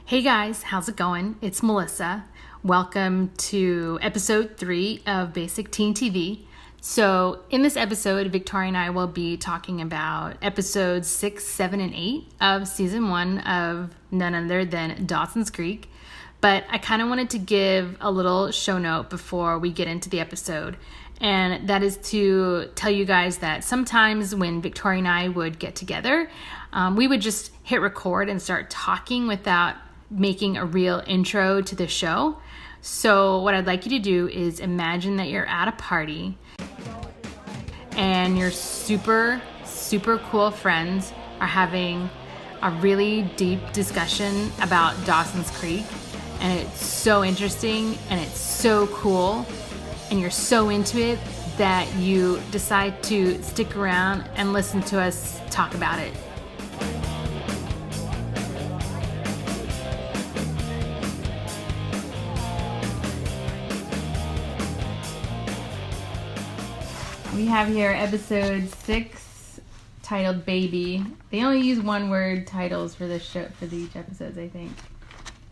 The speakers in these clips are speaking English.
Hey guys, how's it going? It's Melissa. Welcome to episode 3 of Basic Teen TV. So in this episode, Victoria and I will be talking about episodes 6, 7, and 8 of season 1 of none other than Dawson's Creek. But I kind of wanted to give a little show note before we get into the episode. And that is to tell you guys that sometimes when Victoria and I would get together, we would just hit record and start talking without making a real intro to the show. So what I'd like you to do is imagine that you're at a party and your super cool friends are having a really deep discussion about Dawson's Creek, and it's so interesting and it's so cool and you're so into it that you decide to stick around and listen to us talk about it. We have here episode 6 titled Baby. They only use one word titles for this show, for each episodes, I think.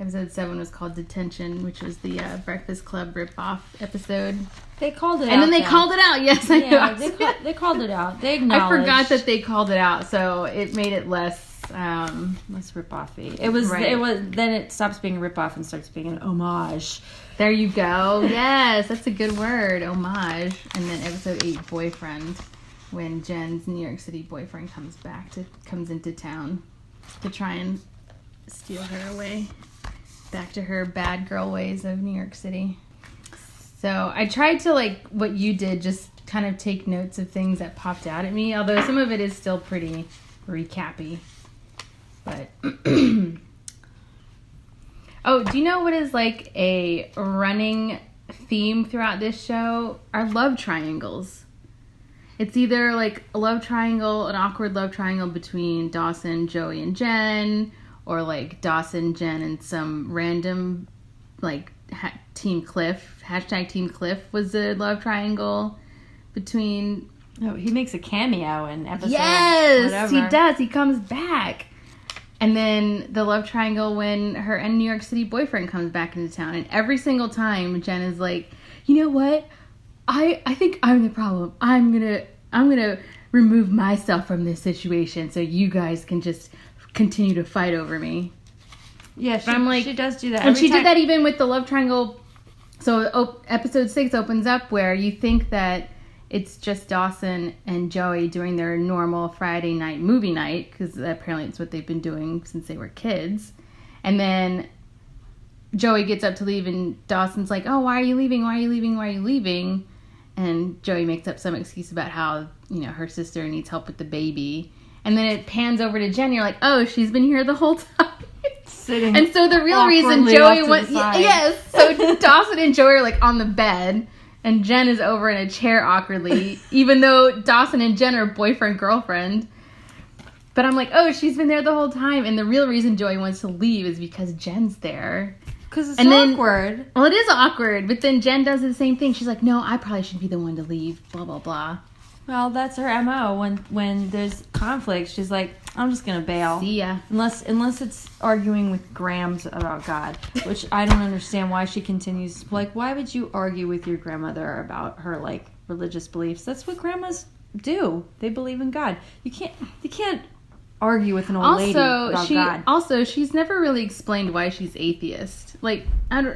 Episode 7 was called Detention, which was the Breakfast Club ripoff episode. They called it out. And then they called it out. Yes, I know. They called it out. They acknowledged. I forgot that they called it out, so it made it less rip-offy. It was. Right. It was. Then it stops being a rip-off and starts being an homage. There you go. Yes, that's a good word, homage. And then episode 8, Boyfriend, when Jen's New York City boyfriend comes into town to try and steal her away back to her bad girl ways of New York City. So I tried to, like what you did, just kind of take notes of things that popped out at me, although some of it is still pretty recappy. But oh, do you know what is like a running theme throughout this show? Are love triangles. It's either like a love triangle, an awkward love triangle between Dawson, Joey, and Jen, or like Dawson, Jen, and some random like Team Cliff. Hashtag Team Cliff was a love triangle between... Oh, he makes a cameo in episode... Yes, whatever. He does. He comes back. And then the love triangle when her New York City boyfriend comes back into town. And every single time Jen is like, you know what? I think I'm the problem. I'm gonna remove myself from this situation so you guys can just continue to fight over me. Yeah, she does do that. And she did that even with the love triangle. So episode 6 opens up where you think that it's just Dawson and Joey doing their normal Friday night movie night, because apparently it's what they've been doing since they were kids. And then Joey gets up to leave and Dawson's like, oh, why are you leaving? Why are you leaving? Why are you leaving? And Joey makes up some excuse about how, her sister needs help with the baby. And then it pans over to Jen. You're like, oh, she's been here the whole time. Sitting. And so the real reason Joey went, yes. So Dawson and Joey are like on the bed. And Jen is over in a chair awkwardly, even though Dawson and Jen are boyfriend-girlfriend. But I'm like, oh, she's been there the whole time. And the real reason Joey wants to leave is because Jen's there. Because it's awkward. Well, it is awkward. But then Jen does the same thing. She's like, no, I probably should be the one to leave, blah, blah, blah. Well, that's her MO. When there's conflict, she's like, I'm just going to bail. See ya. Unless it's arguing with Grams about God, which I don't understand why she continues. Like, why would you argue with your grandmother about her, like, religious beliefs? That's what grandmas do. They believe in God. You can't argue with an old lady about God. Also, she's never really explained why she's atheist. Like, I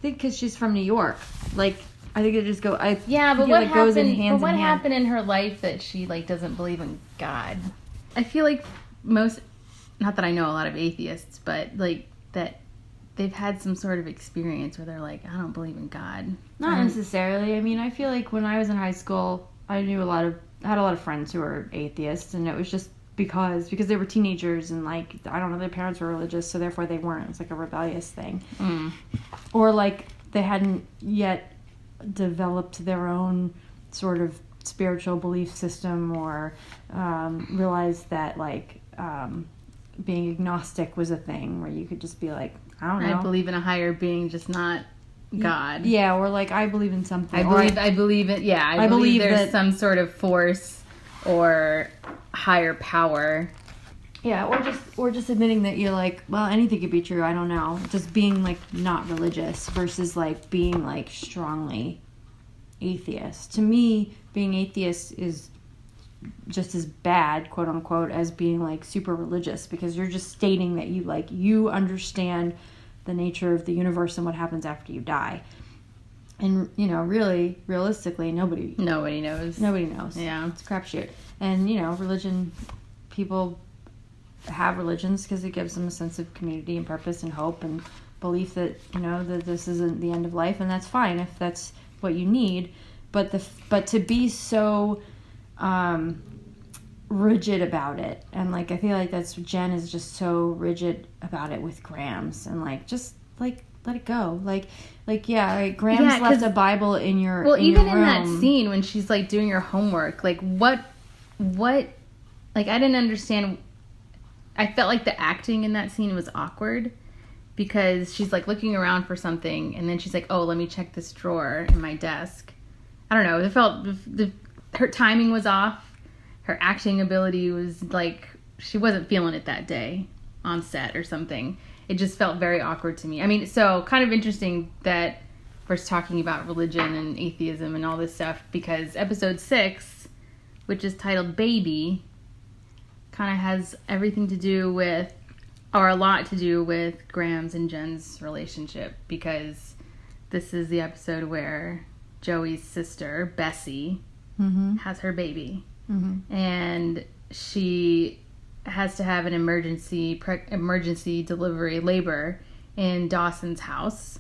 think because she's from New York. Like, I think it just goes in hand. Happened in her life that she like doesn't believe in God? I feel like not that I know a lot of atheists, but like that they've had some sort of experience where they're like, I don't believe in God. Not necessarily. I mean, I feel like when I was in high had a lot of friends who were atheists, and it was just because they were teenagers and like, I don't know, their parents were religious, so therefore they weren't. It was like a rebellious thing. Or like they hadn't yet developed their own sort of spiritual belief system, or realized that like being agnostic was a thing where you could just be like, I don't know, I believe in a higher being, just not God. Yeah, or like I believe in something. I believe there's some sort of force or higher power. Yeah, or just admitting that you're like, well, anything could be true. I don't know. Just being like not religious versus like being like strongly atheist. To me, being atheist is just as bad, quote unquote, as being like super religious, because you're just stating that you understand the nature of the universe and what happens after you die. And really, realistically, nobody knows. Yeah, it's a crapshoot. And religion, people have religions because it gives them a sense of community and purpose and hope and belief that that this isn't the end of life, and that's fine if that's what you need. But to be so rigid about it, and like I feel like that's Jen is just so rigid about it with Grams, and like just like let it go, like yeah, right, Grams left a Bible in your even your in that scene when she's like doing her homework, like what like I didn't understand. I felt like the acting in that scene was awkward because she's like looking around for something and then she's like, oh, let me check this drawer in my desk. I don't know. It felt her timing was off. Her acting ability was like she wasn't feeling it that day on set or something. It just felt very awkward to me. I mean, so kind of interesting that we're talking about religion and atheism and all this stuff because episode 6, which is titled Baby, kind of has everything to do with, or a lot to do with Grams and Jen's relationship, because this is the episode where Joey's sister, Bessie, has her baby. Mm-hmm. And she has to have an emergency delivery labor in Dawson's house.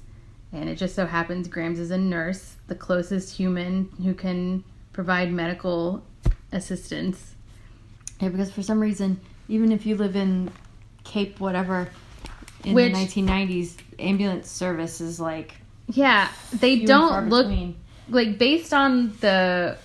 And it just so happens Grams is a nurse, the closest human who can provide medical assistance. Yeah, because for some reason, even if you live in Cape whatever in the 1990s, ambulance service is like... Yeah, they don't look... Like, based on the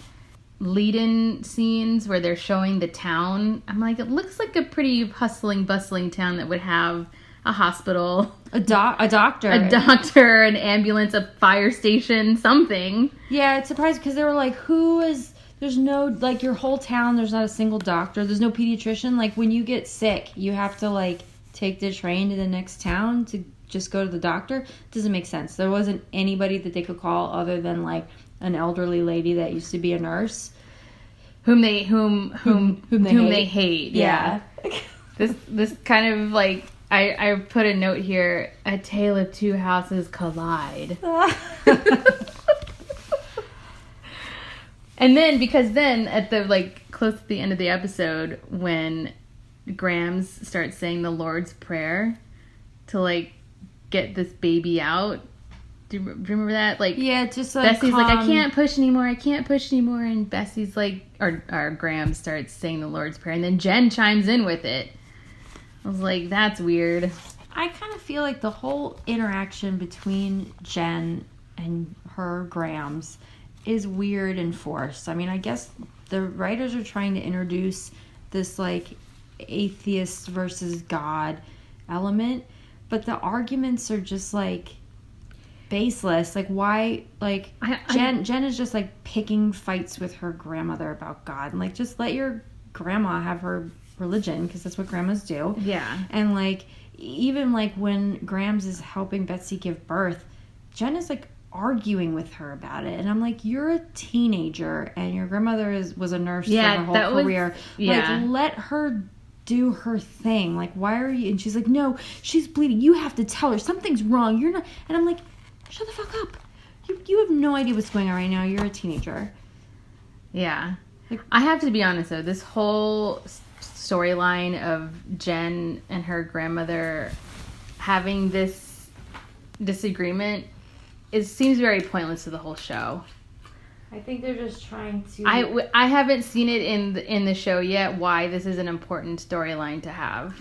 lead-in scenes where they're showing the town, I'm like, it looks like a pretty hustling, bustling town that would have a hospital... A doctor. An ambulance, a fire station, something. Yeah, it's surprising because they were like, there's no, like, your whole town, there's not a single doctor. There's no pediatrician. Like, when you get sick, you have to, like, take the train to the next town to just go to the doctor. It doesn't make sense. There wasn't anybody that they could call other than, like, an elderly lady that used to be a nurse. Whom they hate. Yeah. This kind of, like, I put a note here, a tale of two houses collide. And then, because then at the, like, close to the end of the episode, when Grams starts saying the Lord's Prayer to, like, get this baby out. Do you remember that? Like, yeah, just like Bessie's like, I can't push anymore. And Bessie's like, or Grams starts saying the Lord's Prayer. And then Jen chimes in with it. I was like, that's weird. I kind of feel like the whole interaction between Jen and her Grams is weird and forced. I mean, I guess the writers are trying to introduce this, like, atheist versus God element, but the arguments are just, like, baseless. Like, why, like, Jen is just, like, picking fights with her grandmother about God. And, like, just let your grandma have her religion, because that's what grandmas do. Yeah. And, like, even, like, when Grams is helping Betsy give birth, Jen is, like, arguing with her about it, and I'm like, you're a teenager and your grandmother was a nurse for her whole career. Like, let her do her thing. Like, why are you... And she's like, no, she's bleeding, you have to tell her something's wrong, you're not... And I'm like, shut the fuck up, you have no idea what's going on right now, you're a teenager. Yeah. Like, I have to be honest though, this whole storyline of Jen and her grandmother having this disagreement, it seems very pointless to the whole show. I think they're just trying to... I haven't seen it in the show yet, why this is an important storyline to have.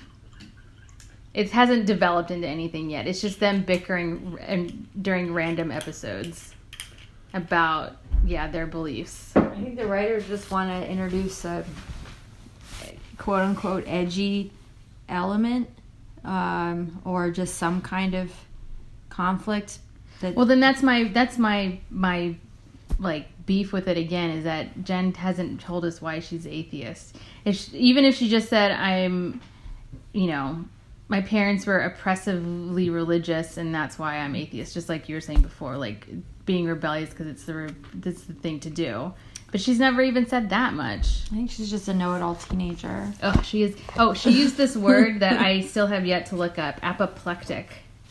It hasn't developed into anything yet. It's just them bickering during random episodes about, their beliefs. I think the writers just want to introduce a quote-unquote edgy element, or just some kind of conflict. Well, then that's my like beef with it again, is that Jen hasn't told us why she's atheist. Even if she just said, I'm you know, my parents were oppressively religious, and that's why I'm atheist. Just like you were saying before, like being rebellious because it's the thing to do. But she's never even said that much. I think she's just a know-it-all teenager. Oh, she is. Oh, she used this word that I still have yet to look up. Apoplectic.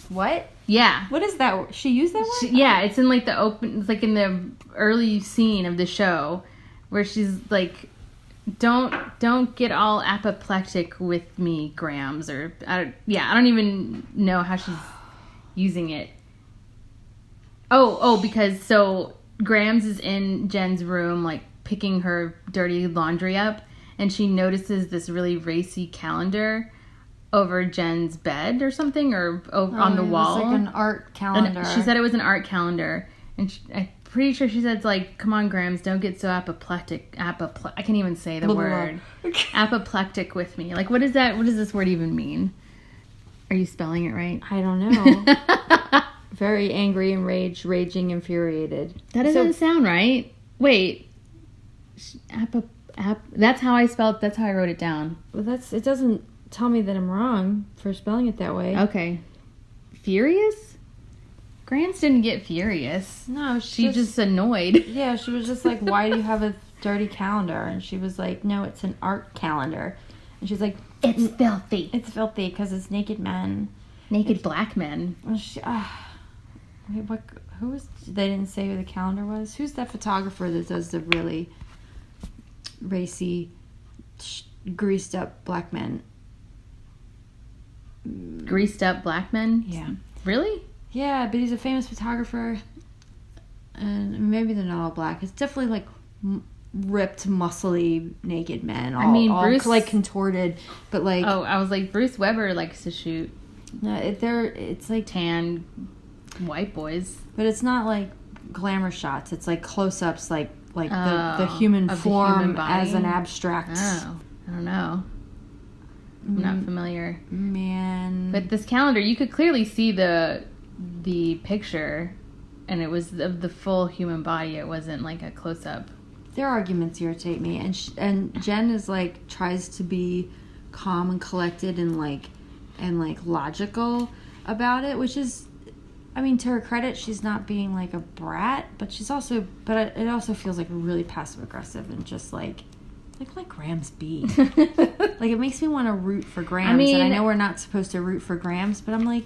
What? Yeah. What is that? She used that word? Yeah, it's in like it's like in the early scene of the show where she's like, don't get all apoplectic with me, Grams, or I don't even know how she's using it. Because so Grams is in Jen's room, like picking her dirty laundry up, and she notices this really racy calendar over Jen's bed or something, or on the wall. It was like an art calendar. She said it was an art calendar, and I'm pretty sure she said, like, come on, Grams, don't get so apoplectic. I can't even say the word. Apoplectic with me. Like, what is that? What does this word even mean? Are you spelling it right? I don't know. Very angry, enraged, raging, infuriated. That doesn't sound right. Wait. That's how I spelled. That's how I wrote it down. Well, it doesn't tell me that I'm wrong for spelling it that way. Okay. Furious? Grams didn't get furious. No, she just annoyed. Yeah, she was just like, why do you have a dirty calendar? And she was like, no, it's an art calendar. And she's like, it's filthy. It's filthy because it's naked men. Naked black men. Wait, who was... They didn't say who the calendar was? Who's that photographer that does the really racy, greased up black men? Greased up black men? Yeah. Really? Yeah, but he's a famous photographer. And maybe they're not all black. It's definitely like ripped, muscly, naked men. Bruce... like contorted, but like... Oh, I was like, Bruce Weber likes to shoot. No, it's like... tan white boys. But it's not like glamour shots. It's like close-ups, like the human form, the human body as an abstract. Oh, I don't know. I'm not familiar. Man. But this calendar, you could clearly see the picture, and it was of the full human body. It wasn't like a close-up. Their arguments irritate me, and Jen is like tries to be calm and collected and logical about it, which is, I mean, to her credit, she's not being like a brat, but it also feels like really passive aggressive and just like let Grams be. Like, it makes me want to root for Grams, and I know we're not supposed to root for Grams, but I'm like,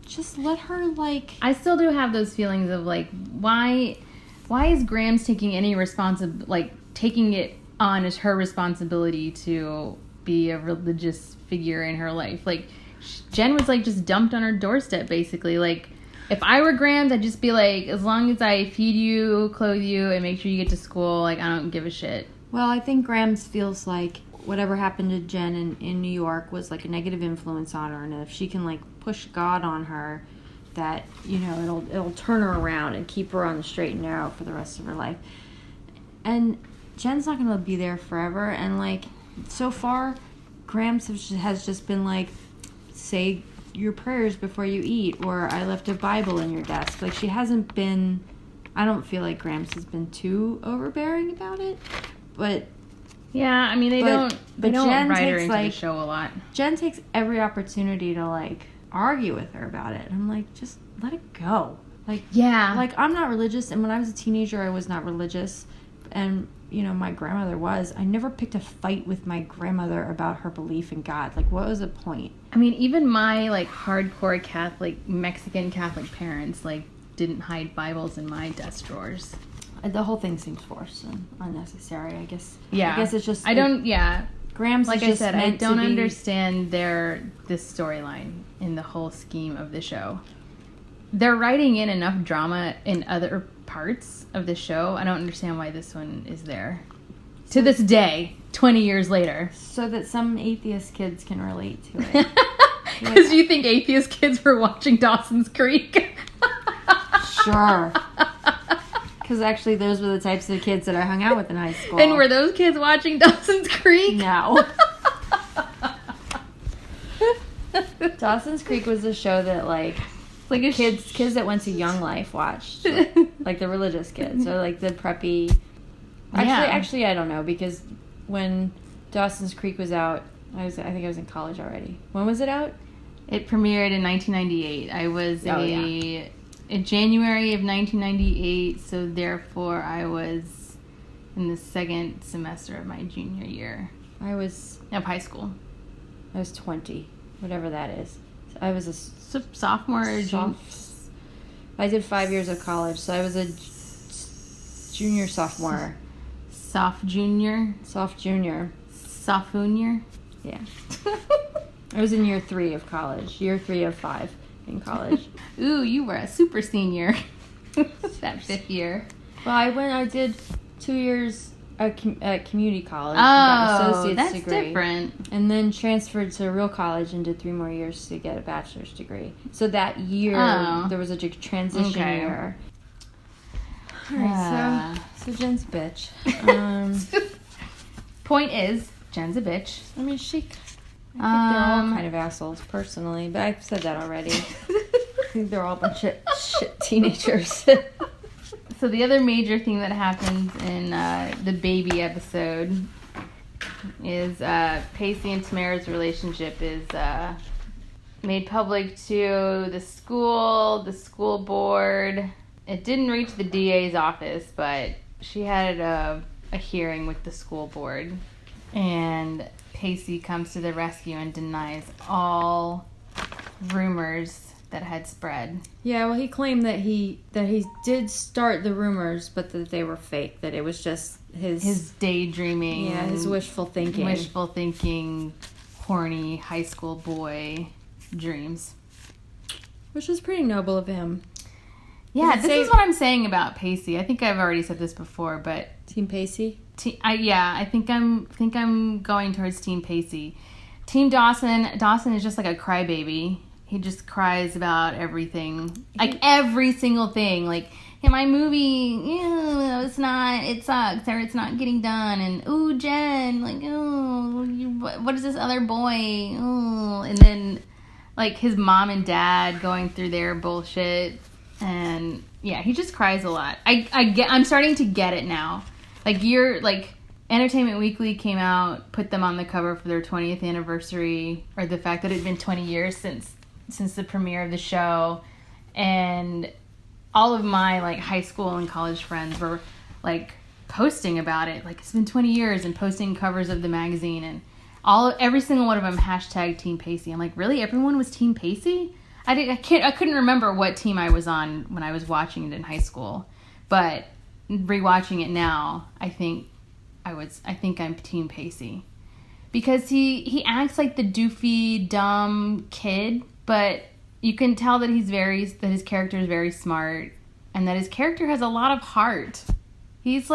just let her, like... I still do have those feelings of, like, why is Grams taking any taking it on as her responsibility to be a religious figure in her life? Like, Jen was, like, just dumped on her doorstep, basically. Like, if I were Grams, I'd just be like, as long as I feed you, clothe you, and make sure you get to school, like, I don't give a shit. Well, I think Grams feels like whatever happened to Jen in New York was like a negative influence on her, and if she can like push God on her, that, you know, it'll turn her around and keep her on the straight and narrow for the rest of her life. And Jen's not going to be there forever, and like so far, Grams has just been like, say your prayers before you eat, or I left a Bible in your desk. Like, she hasn't been. I don't feel like Grams has been too overbearing about it. But yeah, I mean, they don't Jen write her takes, into like, the show a lot. Jen takes every opportunity to like argue with her about it. I'm like, just let it go. Like, yeah, like, I'm not religious, and when I was a teenager, I was not religious, and you know, my grandmother was. I never picked a fight with my grandmother about her belief in God. Like, what was the point? I mean, even my like hardcore Catholic, Mexican Catholic parents like didn't hide Bibles in my desk drawers. The whole thing seems forced and unnecessary, I guess. Yeah. I guess it's just... Grams, like I said, I don't be... understand this storyline in the whole scheme of the show. They're writing in enough drama in other parts of the show. I don't understand why this one is there. To this day, 20 years later. So that some atheist kids can relate to it. Because you think atheist kids were watching Dawson's Creek? Sure. Because actually, those were the types of kids that I hung out with in high school. And were those kids watching Dawson's Creek? No. Dawson's Creek was a show that, like kids that went to Young Life watched. Like, the religious kids. Or, like, the preppy... Actually, I don't know. Because when Dawson's Creek was out, I think I was in college already. When was it out? It premiered in 1998. I was in January of 1998, so therefore I was in the second semester of my junior year. Of high school. I was 20, whatever that is. So I was a sophomore or junior. I did 5 years of college, so I was a junior, sophomore. Soft junior? Soft junior. Sophomore? Yeah. I was in year 3 of college. Year 3 of 5 in college. Ooh, you were a super senior. That 5th year. Well, I did 2 years at community college. Oh, associate's that's degree, different. and then transferred to a real college and did 3 more years to get a bachelor's degree. So that year, there was a transition year. All right, so Jen's a bitch. Point is, Jen's a bitch. I mean, I think they're all kind of assholes, personally, but I've said that already. I think they're all a bunch of shit teenagers. So the other major thing that happens in the baby episode is Pacey and Tamara's relationship is made public to the school board. It didn't reach the DA's office, but she had a hearing with the school board. And Pacey comes to the rescue and denies all rumors that had spread. Yeah, well, he claimed that he did start the rumors, but that they were fake. That it was just his daydreaming. Yeah, his wishful thinking, horny high school boy dreams. Which was pretty noble of him. Yeah, this is what I'm saying about Pacey. I think I've already said this before, but Team Pacey. I think I'm going towards Team Pacey. Team Dawson. Dawson is just like a crybaby. He just cries about everything, like every single thing. Like, in my movie, it sucks, or it's not getting done, and ooh, Jen, like, what is this other boy? Ooh, and then like his mom and dad going through their bullshit, and yeah, he just cries a lot. I'm starting to get it now. Like Entertainment Weekly came out, put them on the cover for their 20th anniversary, or the fact that it had been 20 years since the premiere of the show, and all of my like high school and college friends were like posting about it, like it's been 20 years, and posting covers of the magazine, and every single one of them hashtag Team Pacey. I'm like, really? Everyone was Team Pacey? I couldn't remember what team I was on when I was watching it in high school, but rewatching it now, I think I'm Team Pacey, because he acts like the doofy, dumb kid, but you can tell that his character is very smart, and that his character has a lot of heart. His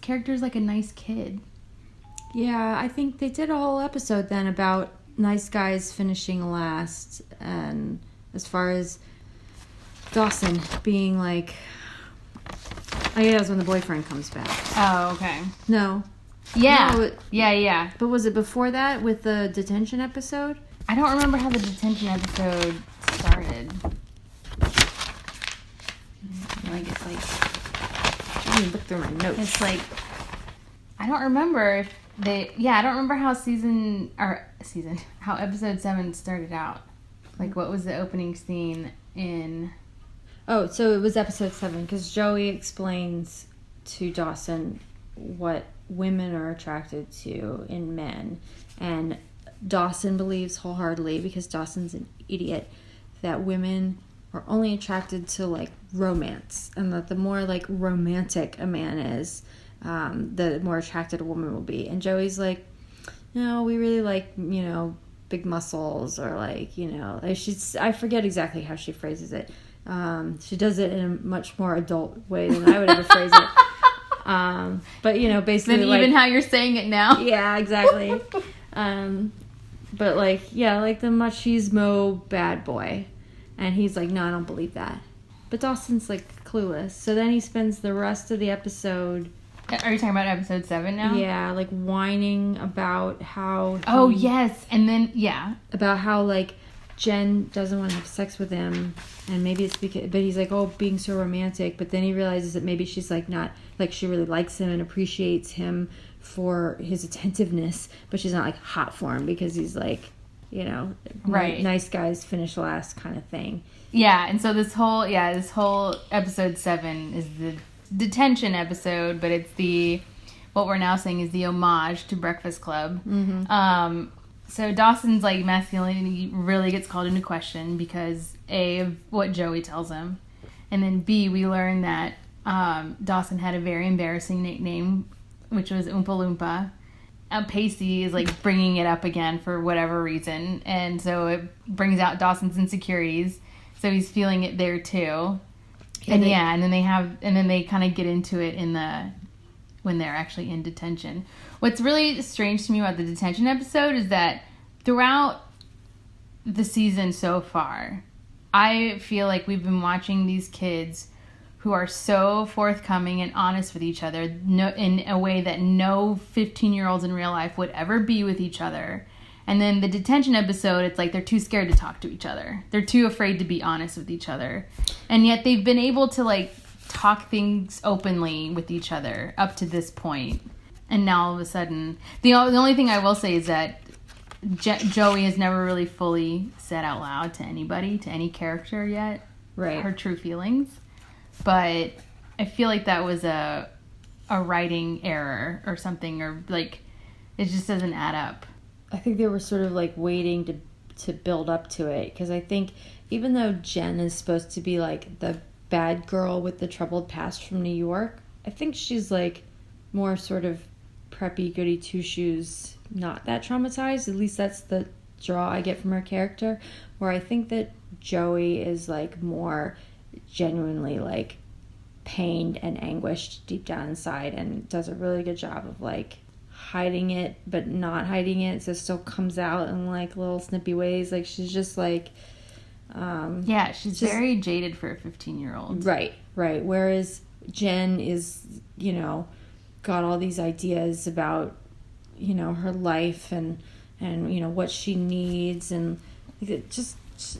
character is like a nice kid. Yeah, I think they did a whole episode then about nice guys finishing last, and as far as Dawson being like, I guess when the boyfriend comes back. Oh, okay. No. Yeah. No, Yeah. But was it before that with the detention episode? I don't remember how the detention episode started. Like, it's like... Let me look through my notes. It's like... I don't remember I don't remember how how episode 7 started out. Like, what was the opening scene in... Oh, so it was episode 7, because Joey explains to Dawson what women are attracted to in men, and Dawson believes wholeheartedly, because Dawson's an idiot, that women are only attracted to like romance, and that the more like romantic a man is, the more attracted a woman will be. And Joey's like, no, we really like, big muscles, or like, I forget exactly how she phrases it. She does it in a much more adult way than I would ever phrase it. But basically, then even how you're saying it now. Yeah, exactly. But like the machismo bad boy, and he's like, no, I don't believe that. But Dawson's like clueless. So then he spends the rest of the episode. Are you talking about episode 7 now? Yeah, like whining about how. Oh yes, and then yeah, about how like Jen doesn't want to have sex with him, and maybe it's because, but he's like, oh, being so romantic. But then he realizes that maybe she's like not, like she really likes him and appreciates him for his attentiveness, but she's not like hot for him because he's like, you know, right, nice guys finish last kind of thing. Yeah, and so this whole episode 7 is the detention episode, but it's what we're now saying is the homage to Breakfast Club. Mm-hmm. So Dawson's like masculinity really gets called into question because A, of what Joey tells him, and then B, we learn that Dawson had a very embarrassing nickname, which was Oompa Loompa. Pacey is like bringing it up again for whatever reason, and so it brings out Dawson's insecurities. So he's feeling it there too, and then they kind of get into it when they're actually in detention. What's really strange to me about the detention episode is that throughout the season so far, I feel like we've been watching these kids who are so forthcoming and honest with each other in a way that no 15-year-olds in real life would ever be with each other. And then the detention episode, it's like they're too scared to talk to each other. They're too afraid to be honest with each other. And yet they've been able to like talk things openly with each other up to this point. And now all of a sudden, the only thing I will say is that Joey has never really fully said out loud to anybody, to any character yet, right, her true feelings. But I feel like that was a writing error or something, or like it just doesn't add up. I think they were sort of like waiting to build up to it, because I think even though Jen is supposed to be like the bad girl with the troubled past from New York, I think she's like more sort of preppy goody two shoes, not that traumatized. At least that's the draw I get from her character, where I think that Joey is like more genuinely like pained and anguished deep down inside, and does a really good job of like hiding it but not hiding it, so it still comes out in like little snippy ways. Like she's just like she's just very jaded for a 15-year-old. Right. Whereas Jen is, you know, got all these ideas about, you know, her life and you know what she needs, and just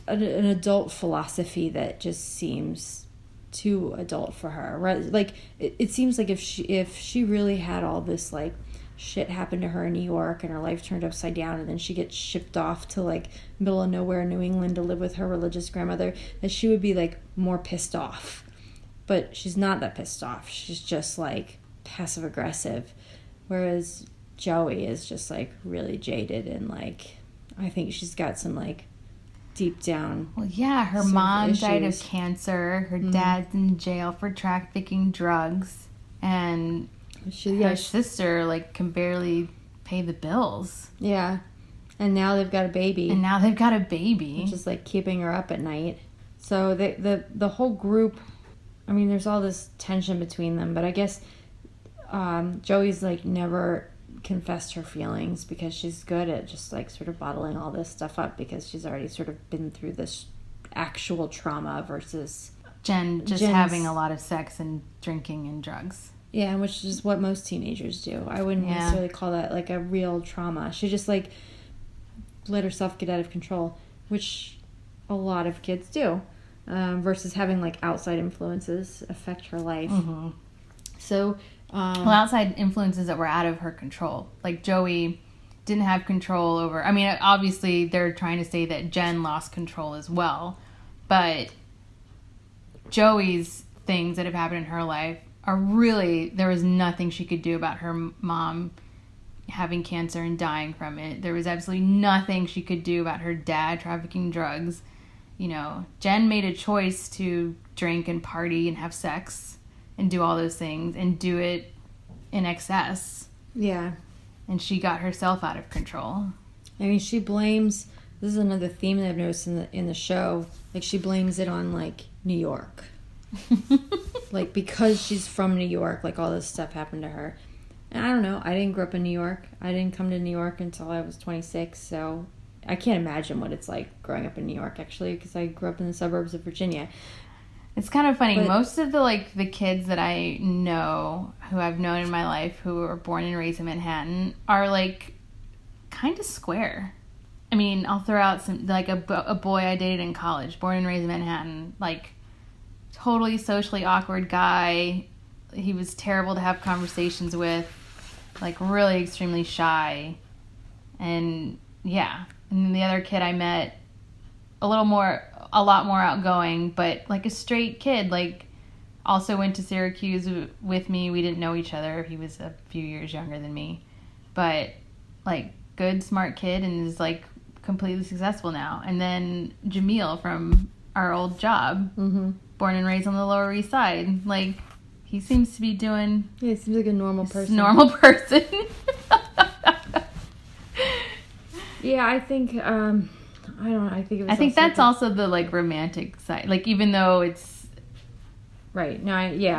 an adult philosophy that just seems too adult for her. Right? Like it seems like if she really had all this like shit happen to her in New York and her life turned upside down, and then she gets shipped off to like middle of nowhere New England to live with her religious grandmother, that she would be like more pissed off. But she's not that pissed off. She's just like passive aggressive, whereas Joey is just like really jaded, and like I think she's got some like deep down her mom died of cancer, her dad's in jail for trafficking drugs, and her sister like can barely pay the bills. And now they've got a baby, which is like keeping her up at night. So the whole group, I mean, there's all this tension between them, but I guess Joey's like never confessed her feelings because she's good at just like sort of bottling all this stuff up, because she's already sort of been through this actual trauma, versus Jen's having a lot of sex and drinking and drugs. Yeah, which is what most teenagers do. I wouldn't necessarily call that like a real trauma. She just like let herself get out of control, which a lot of kids do, versus having like outside influences affect her life. Mm-hmm. So outside influences that were out of her control. Like Joey didn't have control over... I mean, obviously they're trying to say that Jen lost control as well. But Joey's things that have happened in her life are really... There was nothing she could do about her mom having cancer and dying from it. There was absolutely nothing she could do about her dad trafficking drugs. You know, Jen made a choice to drink and party and have sex and do all those things, and do it in excess. Yeah. And she got herself out of control. I mean, she blames... This is another theme that I've noticed in the show. Like, she blames it on, like, New York. Like, because she's from New York, like, all this stuff happened to her. And I don't know. I didn't grow up in New York. I didn't come to New York until I was 26, so I can't imagine what it's like growing up in New York, actually, because I grew up in the suburbs of Virginia. It's kind of funny. But most of the kids that I know, who I've known in my life, who were born and raised in Manhattan, are like kind of square. I mean, I'll throw out some, like a boy I dated in college, born and raised in Manhattan, like totally socially awkward guy. He was terrible to have conversations with. like really extremely shy. And yeah. And then the other kid I met, a lot more outgoing, but like a straight kid, like also went to Syracuse with me. We didn't know each other. He was a few years younger than me, but like good, smart kid, and is like completely successful now. And then Jamil from our old job, born and raised on the Lower East Side. Like, he seems to be doing... Yeah, he seems like a normal person. Normal person. Yeah, I think, I think it was... I think that's also the, like, romantic side. Like, even though it's... Right. No,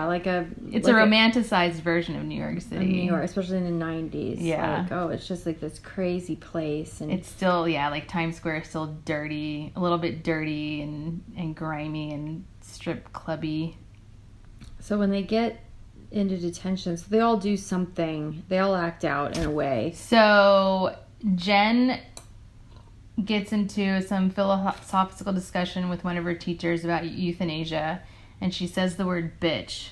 like a... It's like a romanticized version of New York City. New York, especially in the 90s. Yeah. Like, oh, it's just like this crazy place. And it's still, like Times Square is still dirty, a little bit dirty and grimy and strip clubby. So when they get into detention, so they all do something. They all act out in a way. So Jen gets into some philosophical discussion with one of her teachers about euthanasia. And she says the word bitch.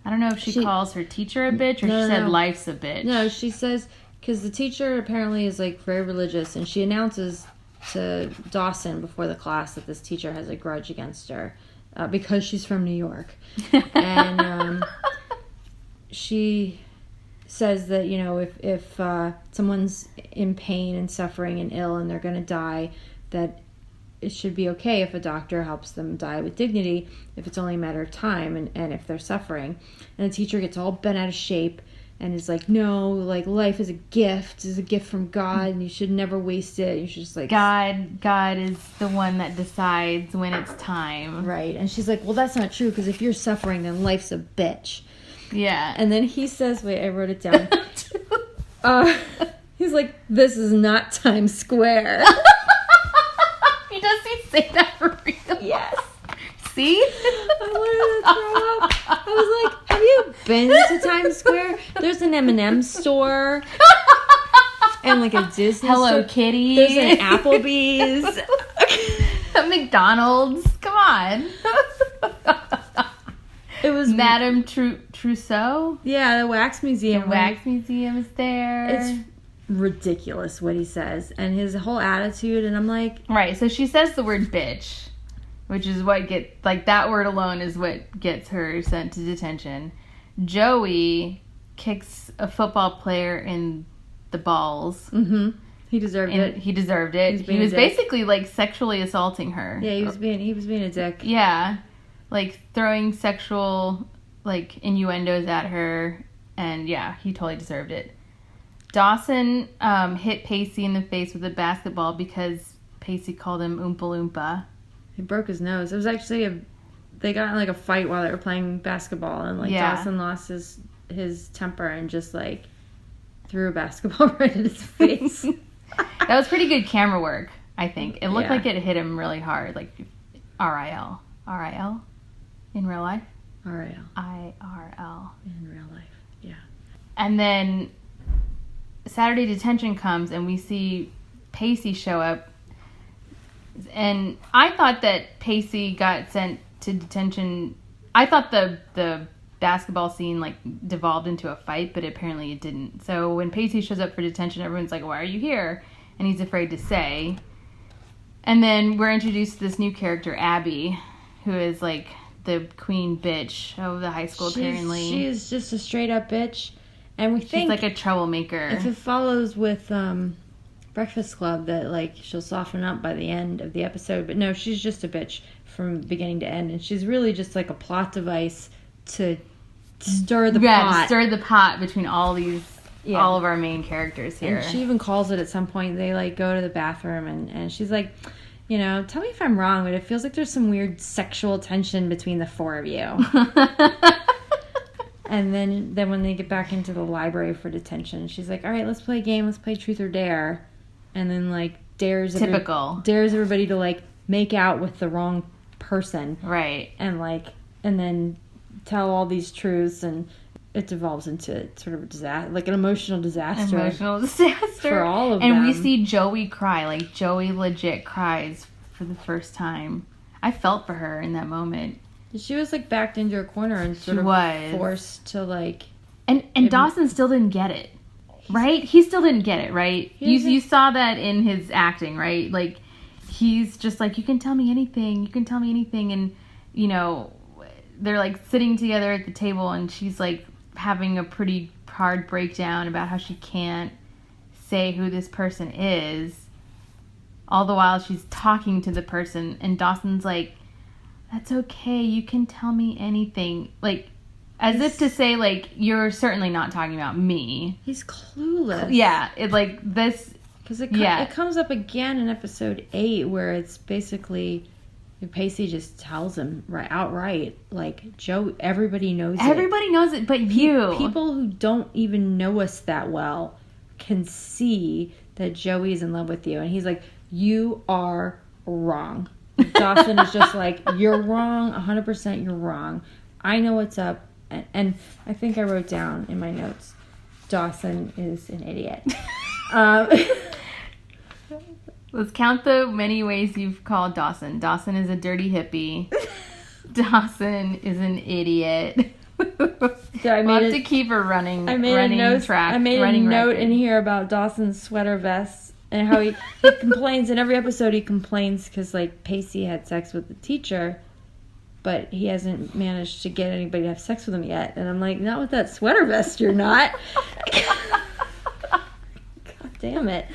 I don't know if she calls her teacher a bitch or she said life's a bitch. No, she says, because the teacher apparently is like very religious, and she announces to Dawson before the class that this teacher has a grudge against her because she's from New York. And she says that, you know, if someone's in pain and suffering and ill and they're going to die, that it should be okay if a doctor helps them die with dignity if it's only a matter of time and if they're suffering. And the teacher gets all bent out of shape and is like, no, like life is a gift from God and you should never waste it. You should just like... God is the one that decides when it's time. Right. And she's like, well, that's not true because if you're suffering, then life's a bitch. Yeah. And then he says, wait, I wrote it down. He's like, this is not Times Square. Does he say that for real? Yes. See? I wanted to throw up. I was like, have you been to Times Square? There's an M&M store. And like a Disney Hello store. Kitty. There's an Applebee's. A McDonald's. Come on. It was Madame Trousseau. Yeah, the wax museum. The wax museum is there. It's ridiculous what he says and his whole attitude, and I'm like, right. So she says the word bitch, which is what that word alone is what gets her sent to detention. Joey kicks a football player in the balls. He deserved it. He deserved it. He was basically like sexually assaulting her. Yeah, he was being a dick. Yeah, like throwing sexual like innuendos at her, and yeah, he totally deserved it. Dawson hit Pacey in the face with a basketball because Pacey called him Oompa Loompa. He broke his nose. It was actually they got in like a fight while they were playing basketball, and like Dawson lost his temper and just like threw a basketball right at his face. That was pretty good camera work, I think. It looked like it hit him really hard, like RIL in real life. IRL in real life. Yeah. And then Saturday detention comes and we see Pacey show up, and I thought that Pacey got sent to detention. I thought the basketball scene like devolved into a fight, but apparently it didn't. So when Pacey shows up for detention, everyone's like, why are you here? And he's afraid to say. And then we're introduced to this new character, Abby, who is like the queen bitch of the high school. Apparently she is just a straight up bitch. And we think she's like a troublemaker. If it follows with Breakfast Club, that like she'll soften up by the end of the episode, but no, she's just a bitch from beginning to end, and she's really just like a plot device to stir the pot. Yeah, stir the pot between all of our main characters here. And she even calls it at some point. They like go to the bathroom, and she's like, you know, tell me if I'm wrong, but it feels like there's some weird sexual tension between the four of you. And then when they get back into the library for detention, she's like, all right, let's play a game. Let's play Truth or Dare. And then, like, dares everybody to, like, make out with the wrong person. Right. And, and then tell all these truths, and it devolves into sort of a disaster, like an emotional disaster. For all of them. And we see Joey cry. Like, Joey legit cries for the first time. I felt for her in that moment. She was, like, backed into a corner and sort of forced to, like... And Dawson still didn't get it. Right? He still didn't get it, right? doesn't- You saw that in his acting, right? Like, he's just like, you can tell me anything. You can tell me anything. And, you know, they're, like, sitting together at the table, and she's, like, having a pretty hard breakdown about how she can't say who this person is. All the while she's talking to the person. And Dawson's like, that's okay. You can tell me anything. Like, as if to say, like, you're certainly not talking about me. He's clueless. Yeah, it like this. Because it comes up again in episode 8 where it's basically Pacey just tells him outright, like, Joe, everybody knows it. Everybody knows it, but you. People who don't even know us that well can see that Joey is in love with you. And he's like, you are wrong. Dawson is just like, you're wrong, 100% you're wrong. I know what's up. And I think I wrote down in my notes, Dawson is an idiot. Let's count the many ways you've called Dawson. Dawson is a dirty hippie. Dawson is an idiot. So I we'll have to keep her running track. I made a note in here about Dawson's sweater vest and how he complains. In every episode he complains because, like, Pacey had sex with the teacher, but he hasn't managed to get anybody to have sex with him yet. And I'm like, not with that sweater vest, you're not. God damn it.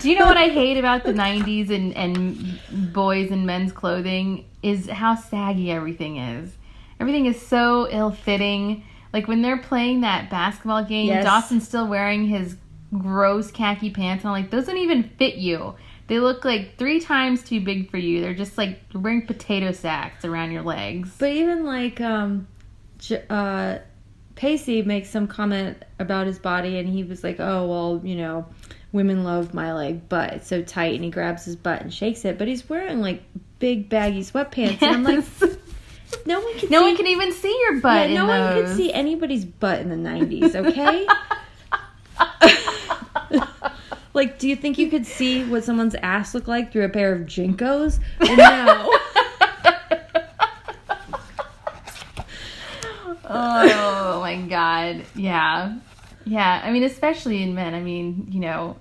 Do you know what I hate about the 90s and boys and men's clothing is how saggy everything is. Everything is so ill-fitting. Like, when they're playing that basketball game, Yes. Dawson's still wearing his gross khaki pants. And I'm like, those don't even fit you. They look like 3 times too big for you. They're just like wearing potato sacks around your legs. But even like Pacey makes some comment about his body, and he was like, oh, well, you know, women love my, like, butt. It's so tight. And he grabs his butt and shakes it. But he's wearing, like, big baggy sweatpants. And I'm like, no one can even see your butt in no those. one could see anybody's butt in the 90s, okay? Like, do you think you could see what someone's ass looked like through a pair of Jinkos? No. Oh my god. Yeah. Yeah. I mean, especially in men. I mean, you know,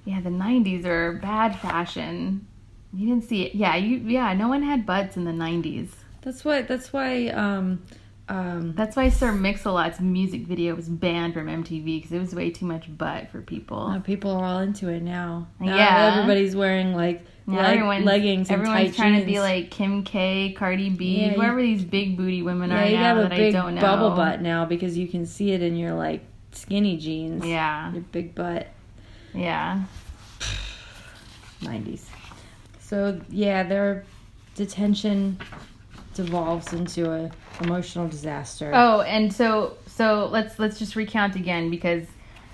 yeah, the 90s are bad fashion. You didn't see it. Yeah, no one had butts in the 90s. That's why That's why Sir Mix-a-Lot's music video was banned from MTV, because it was way too much butt for people. people are all into it now. Yeah. Everybody's wearing, like, leggings and tight everyone's trying jeans. to be like Kim K, Cardi B, Yeah, whoever these big booty women are you now have a that big I don't know. bubble butt now because you can see it in your, like, skinny jeans. Yeah. Your big butt. Yeah. 90s. So, yeah, their detention devolves into a emotional disaster. Oh, and so let's just recount again, because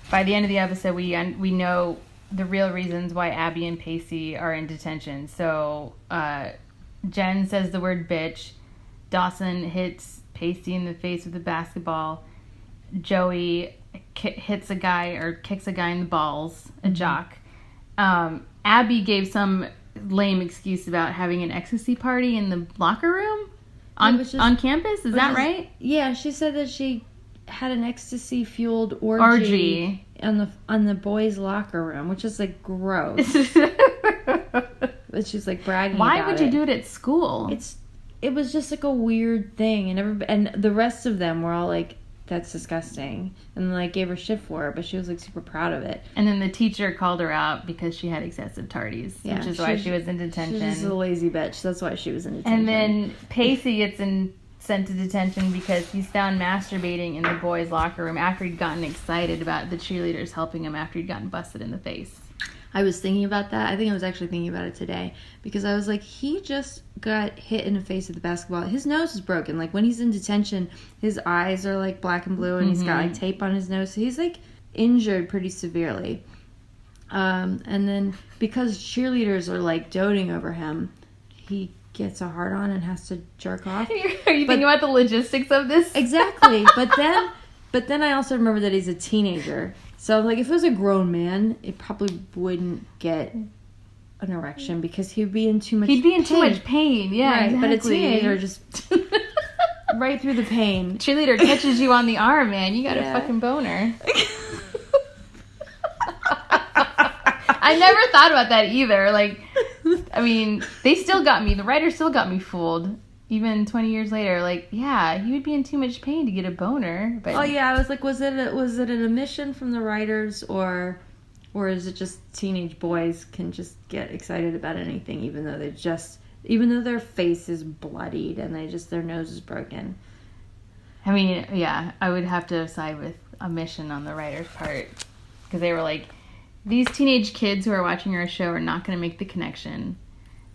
by the end of the episode we know the real reasons why Abby and Pacey are in detention. So Jen says the word bitch. Dawson hits Pacey in the face with a basketball. Joey hits a guy or kicks a guy in the balls, a jock. Abby gave some lame excuse about having an ecstasy party in the locker room on campus. Is that right? Yeah, she said that she had an ecstasy-fueled orgy on the boys' locker room, which is, like, gross. But she's, like, bragging Why about would you do it at school? It was just, like, a weird thing, and the rest of them were all like, that's disgusting, and like gave her shit for it, but she was, like, super proud of it. And then the teacher called her out because she had excessive tardies, which is why she was in detention. She's just a lazy bitch. That's why she was in detention. And then Pacey gets sent to detention because he's found masturbating in the boys' locker room after he'd gotten excited about the cheerleaders helping him after he'd gotten busted in the face. I was thinking about that. I think I was actually thinking about it today because I was like, he just got hit in the face with the basketball. His nose is broken. Like, when he's in detention, his eyes are, like, black and blue, and he's got, like, tape on his nose. So he's, like, injured pretty severely. And then because cheerleaders are, like, doting over him, he gets a hard-on and has to jerk off. Are you thinking about the logistics of this? Exactly. But then I also remember that he's a teenager. So, like, if it was a grown man, it probably wouldn't get an erection because he'd be in too much pain. He'd be in too much pain, yeah, right, exactly. But a teenager just right through the pain. Cheerleader catches you on the arm, man. You got a fucking boner. I never thought about that either. Like, I mean, they still got me. The writer still got me fooled. Even 20 years later, like, yeah, he would be in too much pain to get a boner. But oh yeah, I was like, was it an omission from the writers, or is it just teenage boys can just get excited about anything, even though their face is bloodied and their nose is broken. I mean, yeah, I would have to side with omission on the writer's part, because they were like, these teenage kids who are watching our show are not going to make the connection.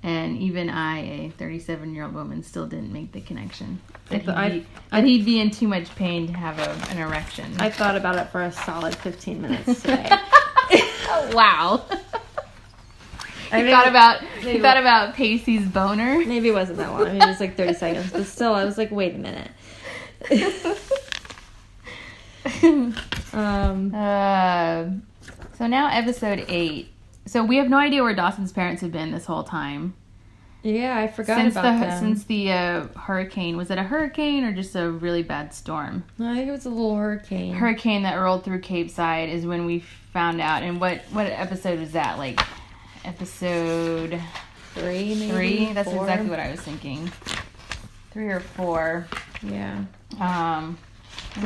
And even I, a 37-year-old woman, still didn't make the connection. That he'd be in too much pain to have an erection. I thought about it for a solid 15 minutes today. Oh, wow. You thought about Pacey's boner? Maybe it wasn't that long. I mean, it was like 30 seconds. But still, I was like, wait a minute. So now episode 8. So we have no idea where Dawson's parents have been this whole time. Yeah, I forgot about them. Since the hurricane. Was it a hurricane or just a really bad storm? I think it was a little hurricane. Hurricane that rolled through Capeside is when we found out. And what episode was that? Like episode 3, maybe? 3? That's 4? exactly what I was thinking. 3 or 4. Yeah.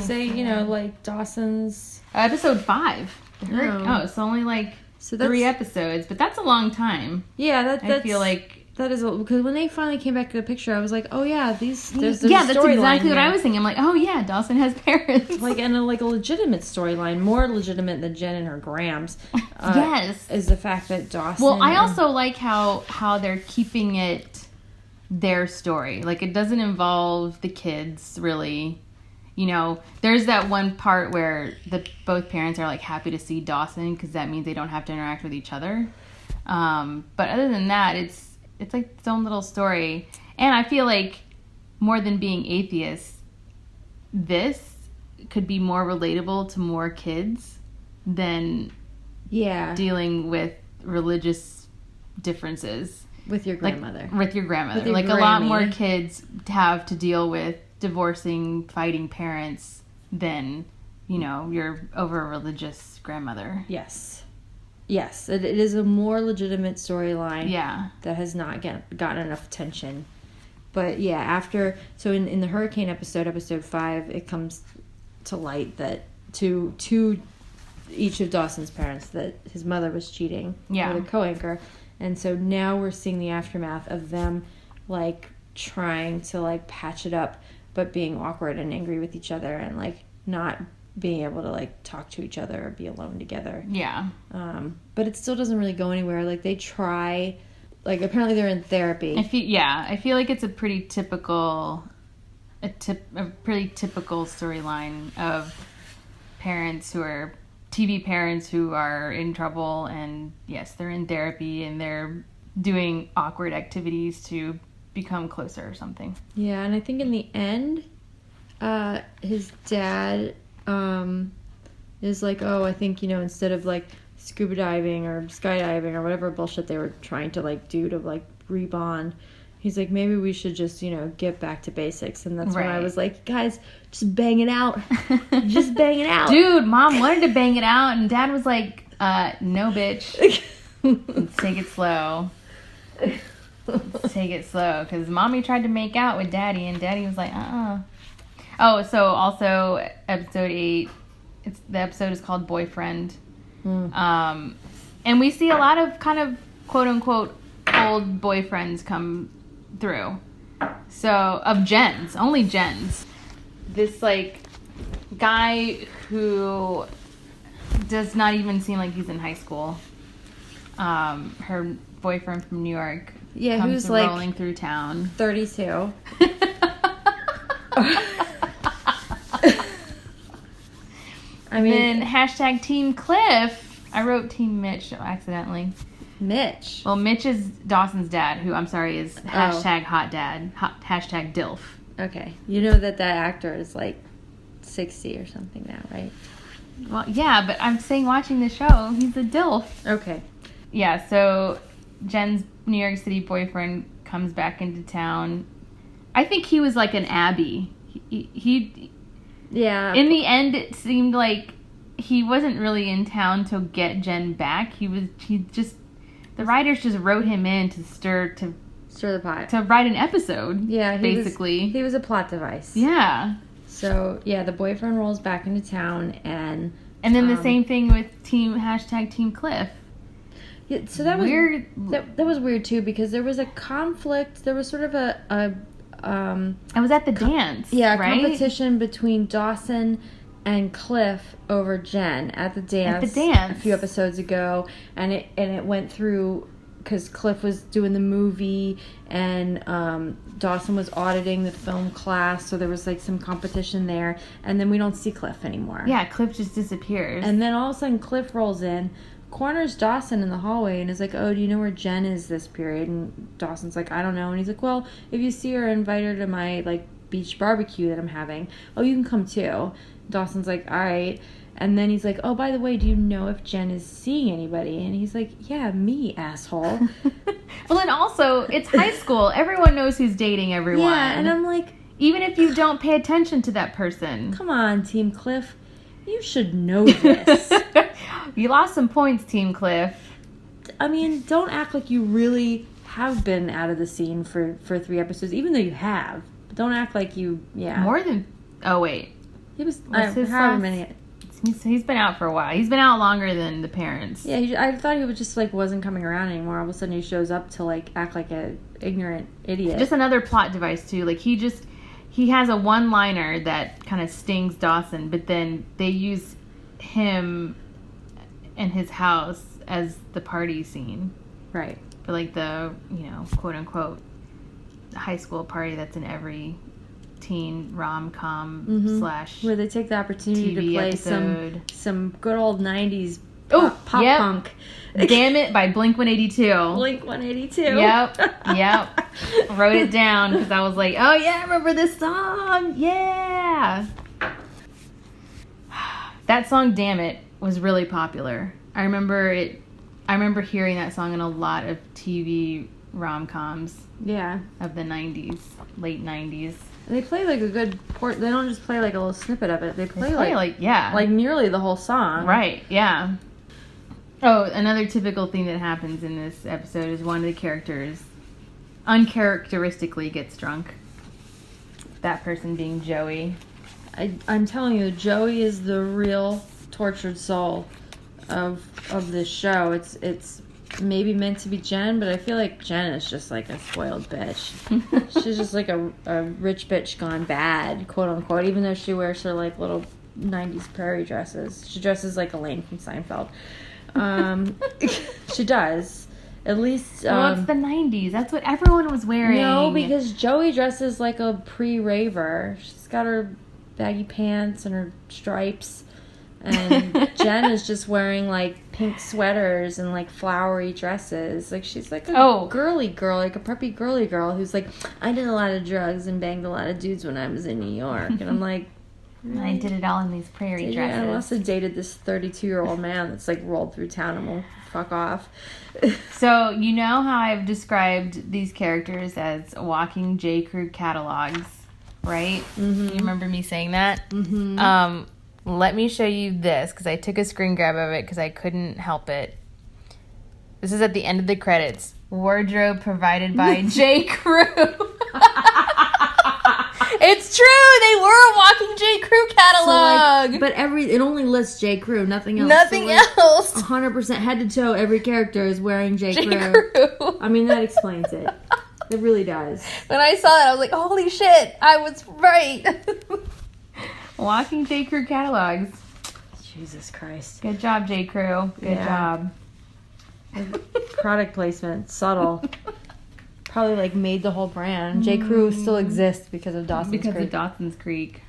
Say, like Dawson's... episode 5. It's only like 3 episodes, but that's a long time. Yeah, I feel like that is because when they finally came back to the picture, I was like, oh yeah, there's that's exactly what I was thinking. I'm like, oh yeah, Dawson has parents. Like, and a legitimate storyline, more legitimate than Jen and her Grams. Yes, is the fact that Dawson. Well, I also like how they're keeping it their story. Like, it doesn't involve the kids really. There's that one part where both parents are like happy to see Dawson because that means they don't have to interact with each other. But other than that, it's like its own little story. And I feel like more than being atheists, this could be more relatable to more kids than dealing with religious differences. With your grandmother. With your grandmother. Like, a lot more kids have to deal with divorcing, fighting parents than, your over-religious grandmother. Yes, it is a more legitimate storyline. Yeah. That has not gotten enough attention. But yeah, in the hurricane episode 5, it comes to light that to each of Dawson's parents that his mother was cheating with a co-anchor. And so now we're seeing the aftermath of them, like, trying to, like, patch it up, but being awkward and angry with each other and, like, not being able to, like, talk to each other or be alone together. Yeah. But it still doesnly really go anywhere. Like, they try... Like, apparently they're in therapy. I feel like it's a pretty typical... A pretty typical storyline of parents who are... TV parents who are in trouble, and yes, they're in therapy and they're doing awkward activities to become closer or something. Yeah, and I think in the end, his dad is like, oh, I think, instead of like scuba diving or skydiving or whatever bullshit they were trying to like do to like rebond, he's like, maybe we should just, get back to basics. And that's when I was like, guys, just bang it out. Just bang it out. Dude, Mom wanted to bang it out, and Dad was like, no, bitch. Let's take it slow. Let's take it slow. Because Mommy tried to make out with Daddy, and Daddy was like, Oh, so also episode 8, the episode is called Boyfriend. And we see a lot of kind of quote-unquote old boyfriends come through. So, of Jen's. Only Jen's. This, like, guy who does not even seem like he's in high school. Her boyfriend from New York. Yeah, comes who's like rolling through town. 32. I mean, then hashtag Team Cliff. I wrote Team Mitch accidentally. Mitch. Well, Mitch is Dawson's dad, who I'm sorry is hashtag hot dad, hashtag DILF. Okay. You know that actor is like 60 or something now, right? Well, yeah, but I'm saying watching the show, he's a DILF. Okay. Yeah, so Jen's New York City boyfriend comes back into town. I think he was like an Abby. He yeah. In the end, it seemed like he wasn't really in town to get Jen back. The writers just wrote him in to stir the pot. To write an episode. Yeah, basically. He was a plot device. Yeah. So, yeah, the boyfriend rolls back into town and then the same thing with Team Cliff. Yeah, so that was weird. That was weird too, because there was a conflict. There was sort of a it was at the dance. Yeah, right? Competition between Dawson and Cliff over Jen at the dance. A few episodes ago, and it went through because Cliff was doing the movie and Dawson was auditing the film class, so there was like some competition there, and then we don't see Cliff anymore. Yeah, Cliff just disappears. And then all of a sudden Cliff rolls in, corners Dawson in the hallway, and is like, "Oh, do you know where Jen is this period?" And Dawson's like, "I don't know." And he's like, "Well, if you see her, invite her to my like beach barbecue that I'm having. Oh, you can come too." Dawson's like, "All right." And then he's like, "Oh, by the way, do you know if Jen is seeing anybody?" And he's like, "Yeah, me, asshole." Well, and also, it's high school. Everyone knows who's dating everyone. Yeah, and I'm like... Even if you don't pay attention to that person. Come on, Team Cliff. You should know this. You lost some points, Team Cliff. I mean, don't act like you really have been out of the scene for 3 episodes, even though you have. Don't act like you... Yeah. More than... Oh, wait. It was... however many... He's been out for a while. He's been out longer than the parents. Yeah, I thought he was just like wasn't coming around anymore. All of a sudden he shows up to like act like a ignorant idiot. Just another plot device too. Like he has a one-liner that kind of stings Dawson, but then they use him and his house as the party scene. Right. For like the, quote unquote high school party that's in every teen rom-com / where they take the opportunity TV to play episode. some good old 90s pop punk. Damn It by Blink-182. Blink-182. Yep. Wrote it down because I was like, oh yeah, I remember this song. Yeah. That song, Damn It, was really popular. I remember hearing that song in a lot of TV rom-coms. Yeah. Of the 90s, late 90s. And they play like a good port. They don't just play like a little snippet of it. They play like nearly the whole song. Right. Yeah. Oh, another typical thing that happens in this episode is one of the characters uncharacteristically gets drunk. That person being Joey. I'm telling you, Joey is the real tortured soul of this show. It's maybe meant to be Jen, but I feel like Jen is just like a spoiled bitch. She's just like a rich bitch gone bad, quote unquote, even though she wears her like little 90s prairie dresses. She dresses like Elaine from Seinfeld. She does. At least... well, it's the 90s. That's what everyone was wearing. No, because Joey dresses like a pre-raver. She's got her baggy pants and her stripes. And Jen is just wearing like pink sweaters and like flowery dresses. Like she's like a girly girl, like a preppy girly girl who's like, I did a lot of drugs and banged a lot of dudes when I was in New York. And I'm like, I did it all in these prairie dresses. I also dated this 32-year-old man that's like rolled through town and will fuck off. So you know how I've described these characters as walking J. Crew catalogs, right? Mm-hmm. You remember me saying that? Mm-hmm. Let me show you this, because I took a screen grab of it because I couldn't help it. This is at the end of the credits. Wardrobe provided by J. Crew. It's true! They were a walking J. Crew catalog! So, but it only lists J. Crew, nothing else. Nothing else! 100% head to toe, every character is wearing J. Crew. I mean, that explains it. It really does. When I saw that, I was like, holy shit, I was right! Walking J. Crew catalogs. Jesus Christ. Good job, J. Crew. Good job. Product placement. Subtle. Probably like made the whole brand. J. Crew still exists because of Dawson's Creek. Because of Dawson's Creek.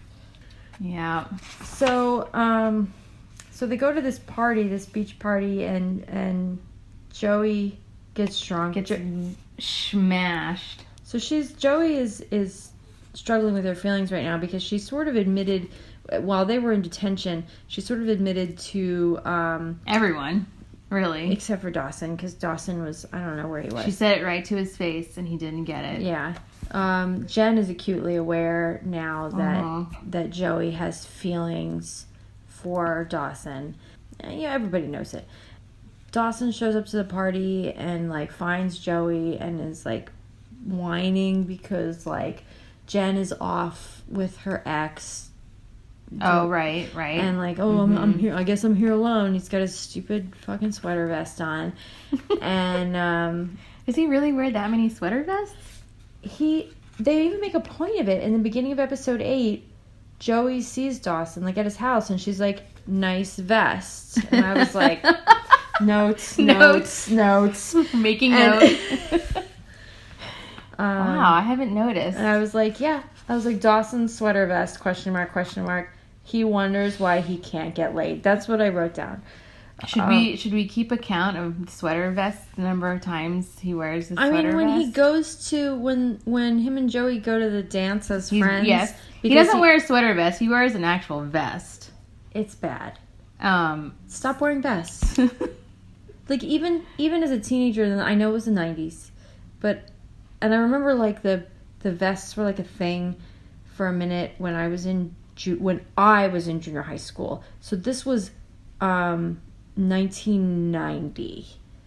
Yeah. So they go to this party, this beach party, and Joey gets drunk. Gets smashed. So Joey is struggling with her feelings right now because she sort of admitted, while they were in detention, she sort of admitted to everyone, really, except for Dawson, because Dawson was, I don't know where he was. She said it right to his face and he didn't get it. Yeah. Jen is acutely aware now that Joey has feelings for Dawson. Yeah, everybody knows it. Dawson shows up to the party and, like, finds Joey and is, like, whining because, like, Jen is off with her ex. Oh, right. And, like, I'm here. I guess I'm here alone. He's got his stupid fucking sweater vest on. And, does he really wear that many sweater vests? They even make a point of it. In the beginning of episode 8, Joey sees Dawson, like, at his house, and she's like, nice vest. And I was like... Notes. Making notes. Wow, I haven't noticed. And I was like, Dawson's sweater vest, question mark. He wonders why he can't get laid. That's what I wrote down. Should we keep a count of sweater vests, the number of times he wears the sweater vest? I mean, when he goes to, when him and Joey go to the dance as friends. Yes. He doesn't wear a sweater vest. He wears an actual vest. It's bad. Stop wearing vests. Like, even as a teenager, I know it was the 90s, and I remember, like, the vests were, like, a thing for a minute when I was in junior high school. So this was 1990.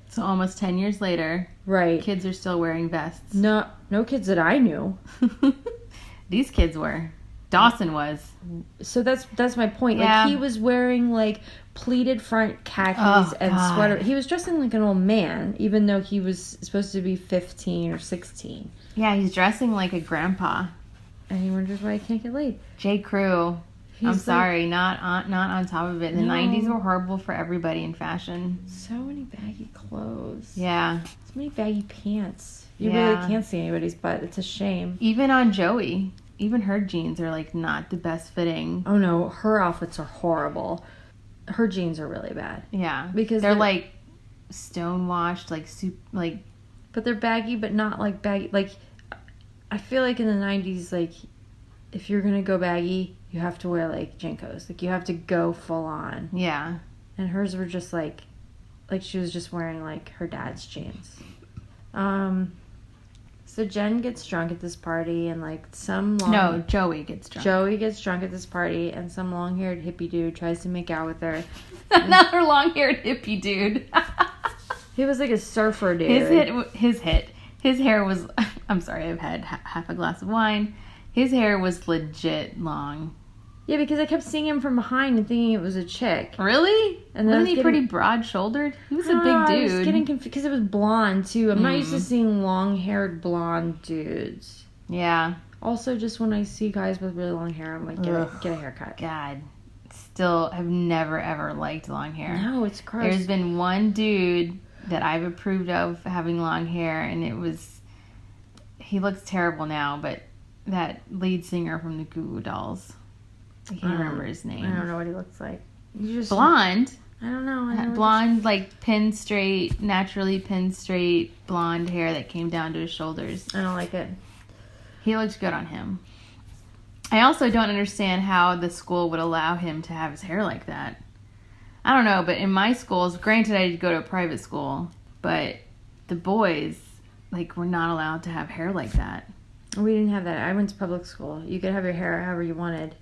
So almost 10 years later. Right. Kids are still wearing vests. No kids that I knew. These kids were. Dawson was. So that's my point. Yeah. Like, he was wearing, like, pleated front khakis and sweater. He was dressing like an old man, even though he was supposed to be 15 or 16. Yeah, he's dressing like a grandpa. And he wonders why he can't get laid. J. Crew. I'm sorry, not on top of it. The 90s were horrible for everybody in fashion. So many baggy clothes. Yeah. So many baggy pants. You really can't see anybody's butt. It's a shame. Even on Joey. Even her jeans are, like, not the best fitting. Oh, no. Her outfits are horrible. Her jeans are really bad. Yeah. Because they're like, stonewashed, like, like... But they're baggy, but not, like, baggy. Like, I feel like in the 90s, like, if you're going to go baggy, you have to wear, like, Jinkos. Like, you have to go full on. Yeah. And hers were just, like she was just wearing, like, her dad's jeans. So Jen gets drunk at this party, and, like, Joey gets drunk. Joey gets drunk at this party, and some long-haired hippie dude tries to make out with her. Another long-haired hippie dude. He was, like, a surfer dude. His hair was... I'm sorry, I've had half a glass of wine. His hair was legit long. Yeah, because I kept seeing him from behind and thinking it was a chick. Really? And wasn't he pretty broad-shouldered? He was a big dude. I was getting confused because it was blonde, too. I'm not used to seeing long-haired blonde dudes. Yeah. Also, just when I see guys with really long hair, I'm like, get a haircut. God. Still have never, ever liked long hair. No, it's gross. There's been one dude that I've approved of having long hair, and it was... He looks terrible now, but that lead singer from the Goo Goo Dolls... I can't remember his name. I don't know what he looks like. Blonde. I don't know. Blonde, like naturally pin straight blonde hair that came down to his shoulders. I don't like it. He looked good on him. I also don't understand how the school would allow him to have his hair like that. I don't know, but in my schools, granted I did go to a private school, but the boys, like, were not allowed to have hair like that. We didn't have that. I went to public school. You could have your hair however you wanted.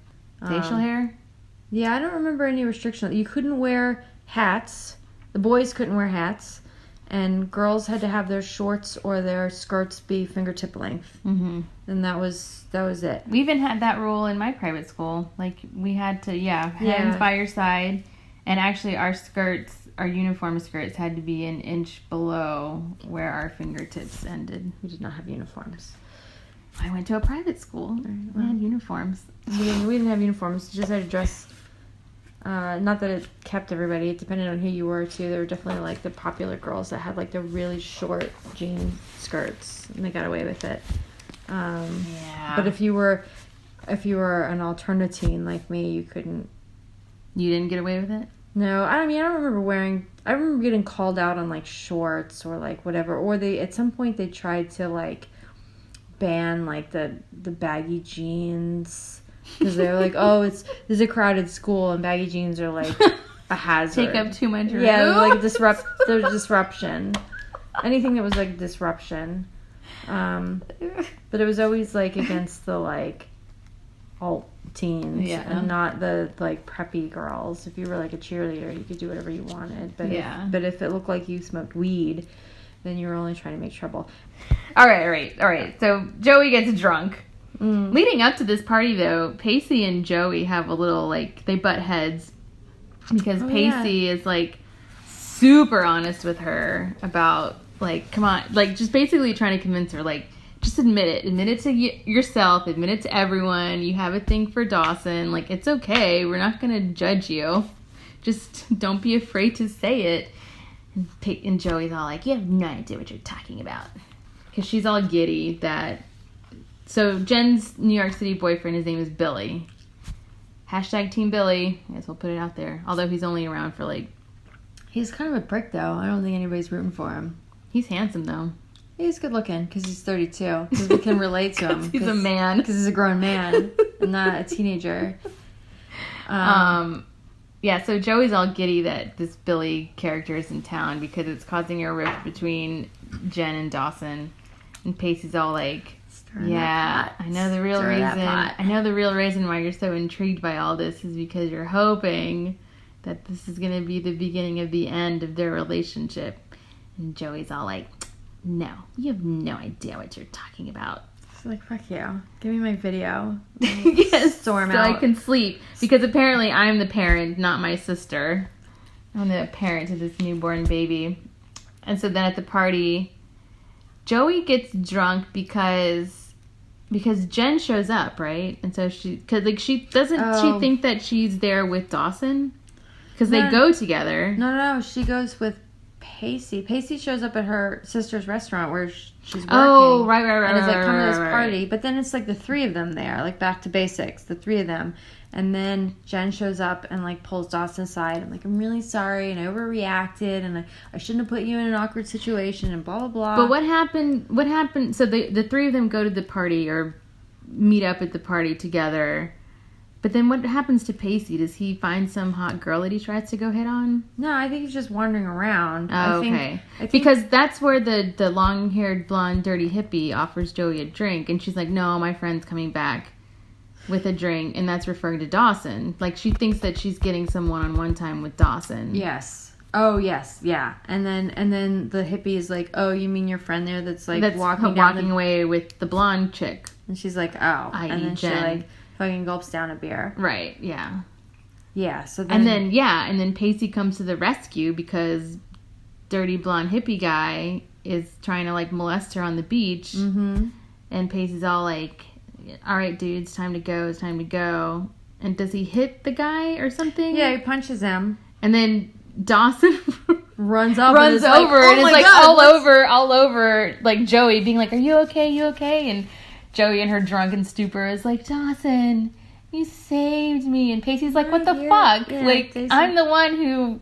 Facial hair? Yeah, I don't remember any restrictions. You couldn't wear hats. The boys couldn't wear hats. And girls had to have their shorts or their skirts be fingertip length. Mm-hmm. And that was it. We even had that rule in my private school. Like, we had to, hands by your side. And actually, our uniform skirts had to be an inch below where our fingertips ended. We did not have uniforms. I went to a private school. We had uniforms. We didn't have uniforms. You just had to dress. Not that it kept everybody. It depended on who you were, too. There were definitely, like, the popular girls that had, like, the really short jean skirts. And they got away with it. But if you were an alternatine like me, you couldn't. You didn't get away with it? No. I remember getting called out on, like, shorts or, like, whatever. Or at some point they tried to, like, ban, like, the baggy jeans because they were like, this is a crowded school and baggy jeans are like a hazard. Take up too much room. Yeah, like there's disruption. Anything that was like disruption. But it was always like against the like alt teens Yeah. and not the like preppy girls. If you were like a cheerleader, you could do whatever you wanted. But if it looked like you smoked weed, then you were only trying to make trouble. All right. So Joey gets drunk. Leading up to this party, though, Pacey and Joey have a little, like, they butt heads because Pacey is, like, super honest with her about, like, come on, like, just basically trying to convince her, like, just admit it. Admit it to yourself. Admit it to everyone. You have a thing for Dawson. Like, it's okay. We're not going to judge you. Just don't be afraid to say it. And Joey's all like, you have no idea what you're talking about. Because she's all giddy that... So Jen's New York City boyfriend, his name is Billy. Hashtag Team Billy. I guess we'll put it out there. Although he's only around for like... He's kind of a prick, though. I don't think anybody's rooting for him. He's handsome, though. He's good looking because he's 32. Because we can relate to him. He's a man. Because he's a grown man and not a teenager. Yeah, so Joey's all giddy that this Billy character is in town because it's causing a rift between Jen and Dawson. And Pacey's all like... Yeah, I know the real reason. I know the real reason why you're so intrigued by all this is because you're hoping that this is going to be the beginning of the end of their relationship. And Joey's all like, "No, you have no idea what you're talking about." She's like, "Fuck you! Give me my video." Yes, storm so out. I can sleep because apparently I'm the parent, not my sister. I'm the parent to this newborn baby. And so then at the party, Joey gets drunk because Jen shows up, right? And so she think that she's there with Dawson? Because they go together. No, she goes with Pacey. Pacey shows up at her sister's restaurant where she's working. Oh, right. And is like, come to this party. But then it's like the three of them there, like back to basics, the three of them. And then Jen shows up and like pulls Dawson aside. I'm like, I'm really sorry and I overreacted and I shouldn't have put you in an awkward situation and blah, blah, blah. But what happened? So the three of them go to the party or meet up at the party together. But then what happens to Pacey? Does he find some hot girl that he tries to go hit on? No, I think he's just wandering around. Oh, okay. I think because that's where the long-haired, blonde, dirty hippie offers Joey a drink. And she's like, no, my friend's coming back with a drink, and that's referring to Dawson. Like, she thinks that she's getting some one-on-one time with Dawson. Yes. Oh, yes. Yeah. And then the hippie is like, oh, you mean your friend there that's walking away with the blonde chick. And she's like, oh. And then Jen. she like fucking gulps down a beer. Right. Yeah. Yeah. So then. And then Pacey comes to the rescue because dirty blonde hippie guy is trying to like molest her on the beach. Mm-hmm. And Pacey's all like, all right, dude, it's time to go. And does he hit the guy or something? Yeah, he punches him. And then Dawson runs over and is like all over like Joey being like, are you okay? And Joey in her drunken stupor is like, Dawson, you saved me. And Pacey's like, what the fuck? Yeah, like, Pacey. I'm the one who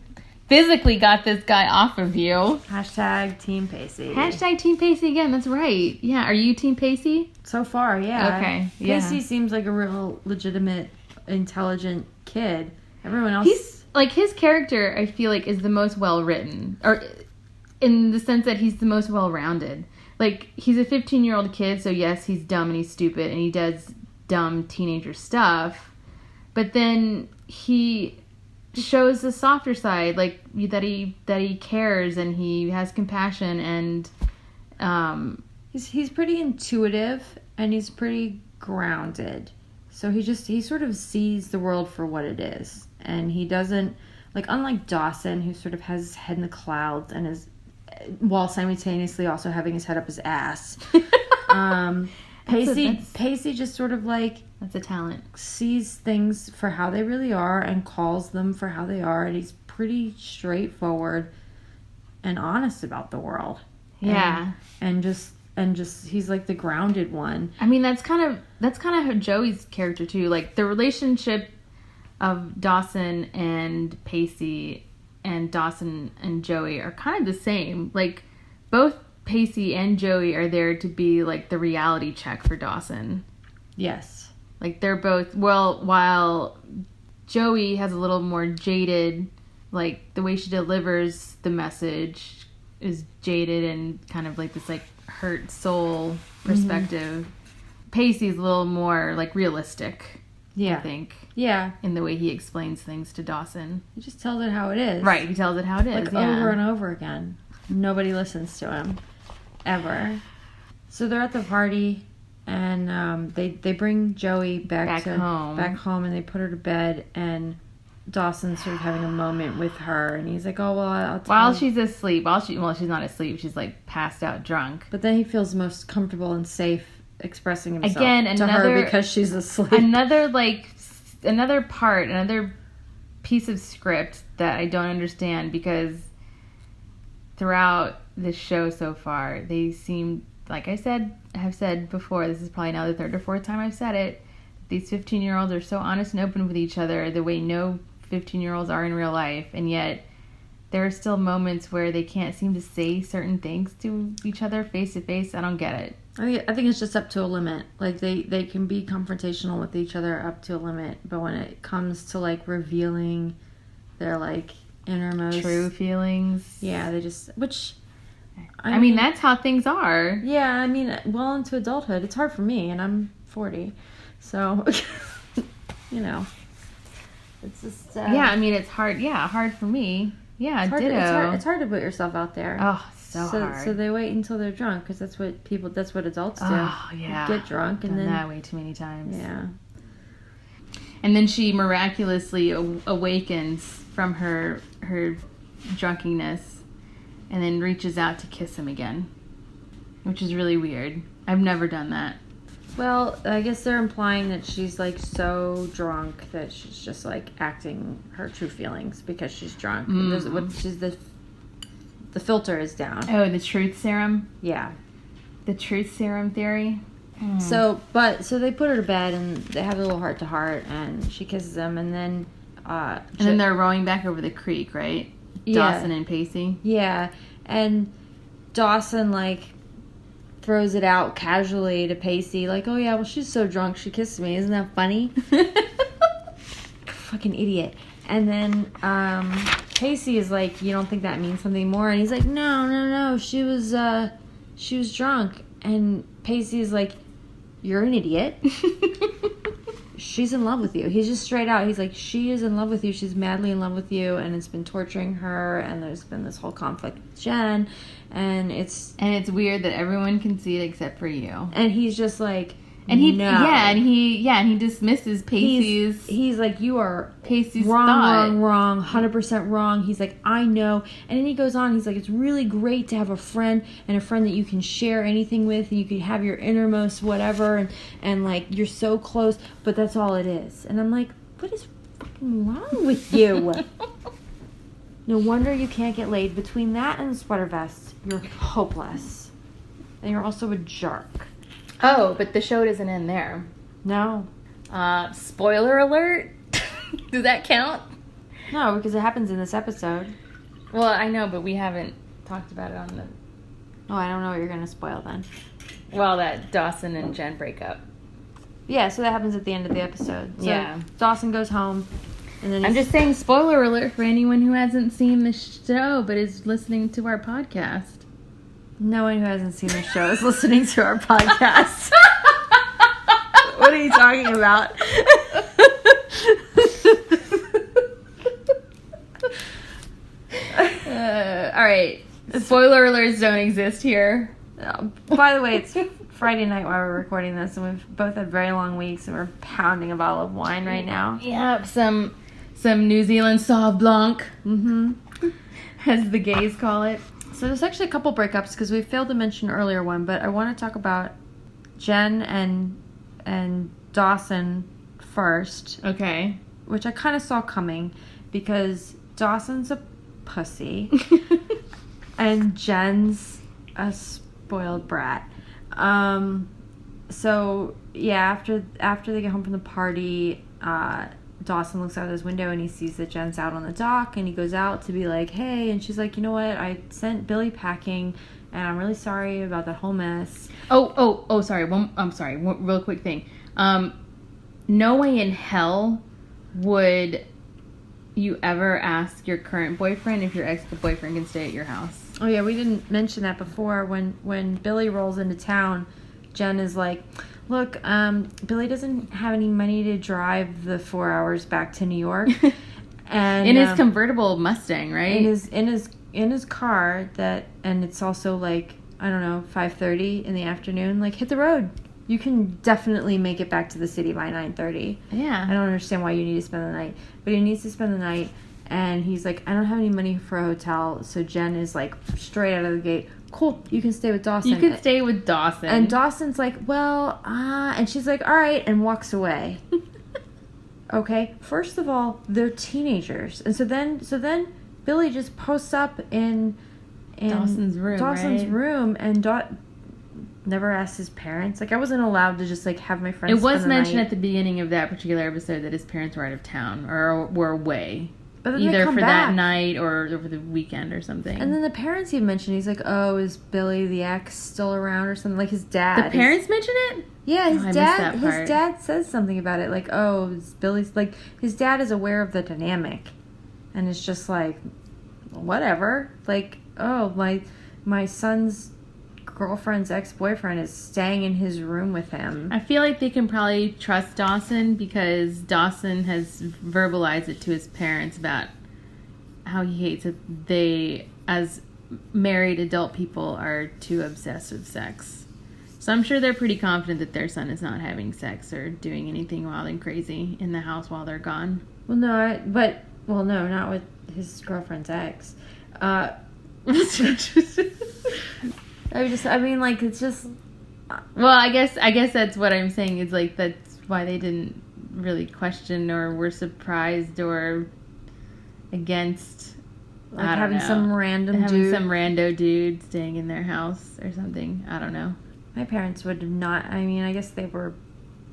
physically got this guy off of you. Hashtag Team Pacey. Hashtag Team Pacey again. That's right. Yeah. Are you Team Pacey? So far, yeah. Okay. Yeah. Pacey seems like a real legitimate, intelligent kid. Everyone else... His character, I feel like, is the most well-written. Or in the sense that he's the most well-rounded. Like, he's a 15-year-old kid, so yes, he's dumb and he's stupid, and he does dumb teenager stuff. But then he shows the softer side, like, that he cares and he has compassion and... He's pretty intuitive and he's pretty grounded. So he sort of sees the world for what it is. And he doesn't, like, unlike Dawson, who sort of has his head in the clouds and is, while simultaneously also having his head up his ass. Pacey just sort of like... That's a talent. Sees things for how they really are and calls them for how they are. And he's pretty straightforward and honest about the world. Yeah. And just he's like the grounded one. I mean, that's kind of Joey's character too. Like, the relationship of Dawson and Pacey and Dawson and Joey are kind of the same. Like, both Pacey and Joey are there to be like the reality check for Dawson. Yes. Like, they're both, well, while Joey has a little more jaded, like, the way she delivers the message is jaded and kind of like this like hurt soul perspective. Mm-hmm. Pacey's a little more like realistic. Yeah. I think. Yeah. In the way he explains things to Dawson. He just tells it how it is. Right, he tells it how it is. Like over and over again. Nobody listens to him. Ever. So they're at the party, and they bring Joey back home, and they put her to bed, and Dawson's sort of having a moment with her, and he's like, "Oh well, I'll tell while you." she's asleep. She's not asleep. She's like passed out, drunk. But then he feels most comfortable and safe expressing himself again to her because she's asleep. Another piece of script that I don't understand, because throughout this show so far, they seem, like I have said before, this is probably now the third or fourth time I've said it, these 15-year-olds are so honest and open with each other the way no 15-year-olds are in real life, and yet there are still moments where they can't seem to say certain things to each other face to face. I don't get it. I think it's just up to a limit. Like, they can be confrontational with each other up to a limit, but when it comes to, like, revealing their, like, innermost... true feelings. Yeah, they just... Which... I mean, that's how things are. Yeah, I mean, well into adulthood. It's hard for me, and I'm 40. So, you know. It's just... yeah, I mean, it's hard. Yeah, hard for me. Yeah, ditto. It's hard to put yourself out there. Oh, so hard. So they wait until they're drunk, because that's what adults do. Oh, yeah. Get drunk and done then... that way too many times. Yeah. And then she miraculously awakens from her drunkenness and then reaches out to kiss him again, which is really weird. I've never done that. Well, I guess they're implying that she's, like, so drunk that she's just, like, acting her true feelings because she's drunk. The filter is down. Oh, the truth serum? Yeah. The truth serum theory? Mm. So they put her to bed, and they have a little heart-to-heart, and she kisses him, and then... then they're rowing back over the creek, right? Yeah. Dawson and Pacey? Yeah. And Dawson, like... throws it out casually to Pacey, like, "Oh yeah, well, she's so drunk she kissed me. Isn't that funny?" Fucking idiot. And then Pacey is like, "You don't think that means something more?" And he's like, No. She was drunk. And Pacey is like, "You're an idiot. She's in love with you." He's just straight out. He's like, "She is in love with you. She's madly in love with you, and it's been torturing her, and there's been this whole conflict with Jen, and it's weird that everyone can see it except for you." And he's just like, and he no. and he dismisses Pacey's. He's like, "You are Pacey's wrong, 100% wrong." He's like, "I know." And then he goes on. He's like, "It's really great to have a friend, and a friend that you can share anything with, and you can have your innermost whatever, and like you're so close, but that's all it is." And I'm like, what is fucking wrong with you? No wonder you can't get laid. Between that and the sweater vest, you're hopeless, and you're also a jerk. Oh, but the show doesn't end there. No. Spoiler alert. Does that count? No, because it happens in this episode. Well, I know, but we haven't talked about it on the... Oh, I don't know what you're going to spoil then. Well, that Dawson and Jen break up. Yeah, so that happens at the end of the episode. So yeah. Dawson goes home, and then I'm just saying, spoiler alert for anyone who hasn't seen the show but is listening to our podcast. No one who hasn't seen the show is listening to our podcast. What are you talking about? All right. Spoiler alerts don't exist here. By the way, it's Friday night while we're recording this, and we've both had very long weeks, and we're pounding a bottle of wine right now. Yep, some New Zealand Sauv Blanc, as the gays call it. So there's actually a couple breakups, because we failed to mention earlier one, but I want to talk about Jen and Dawson first. Okay. Which I kind of saw coming, because Dawson's a pussy and Jen's a spoiled brat. So yeah, after they get home from the party, Dawson looks out his window and he sees that Jen's out on the dock, and he goes out to be like, "Hey," and she's like, "You know what? I sent Billy packing, and I'm really sorry about that whole mess." Oh, sorry. I'm sorry. One real quick thing. No way in hell would you ever ask your current boyfriend if your ex-boyfriend can stay at your house. Oh yeah, we didn't mention that before. When Billy rolls into town, Jen is like, look, Billy doesn't have any money to drive the 4 hours back to New York. And in his convertible Mustang, right? In his car and it's also like, I don't know, 5:30 in the afternoon. Like, hit the road. You can definitely make it back to the city by 9:30. Yeah. I don't understand why you need to spend the night, but he needs to spend the night. And he's like, I don't have any money for a hotel. So Jen is like, straight out of the gate, cool, you can stay with Dawson. You can stay with Dawson. And Dawson's like, well, and she's like, all right, and walks away. Okay, first of all, they're teenagers. And so then Billy just posts up in Dawson's room and never asked his parents. Like, I wasn't allowed to just like have my friends. It was mentioned at the beginning of that particular episode that his parents were out of town or were away. But then either for back. that night or over the weekend or something. And then the parents even mentioned, he's like, oh, is Billy the ex still around or something? Like his dad. The parents mention it? Yeah, his dad says something about it. Like, oh, Billy's like, his dad is aware of the dynamic. And it's just like, whatever. Like, oh, my son's girlfriend's ex-boyfriend is staying in his room with him. I feel like they can probably trust Dawson because Dawson has verbalized it to his parents about how he hates that they, as married adult people, are too obsessed with sex. So I'm sure they're pretty confident that their son is not having sex or doing anything wild and crazy in the house while they're gone. Well, no, not with his girlfriend's ex. It's just. Well, I guess that's what I'm saying. Is like that's why they didn't really question or were surprised or against Like having some rando dude staying in their house or something. I don't know. My parents would not. I mean, I guess they were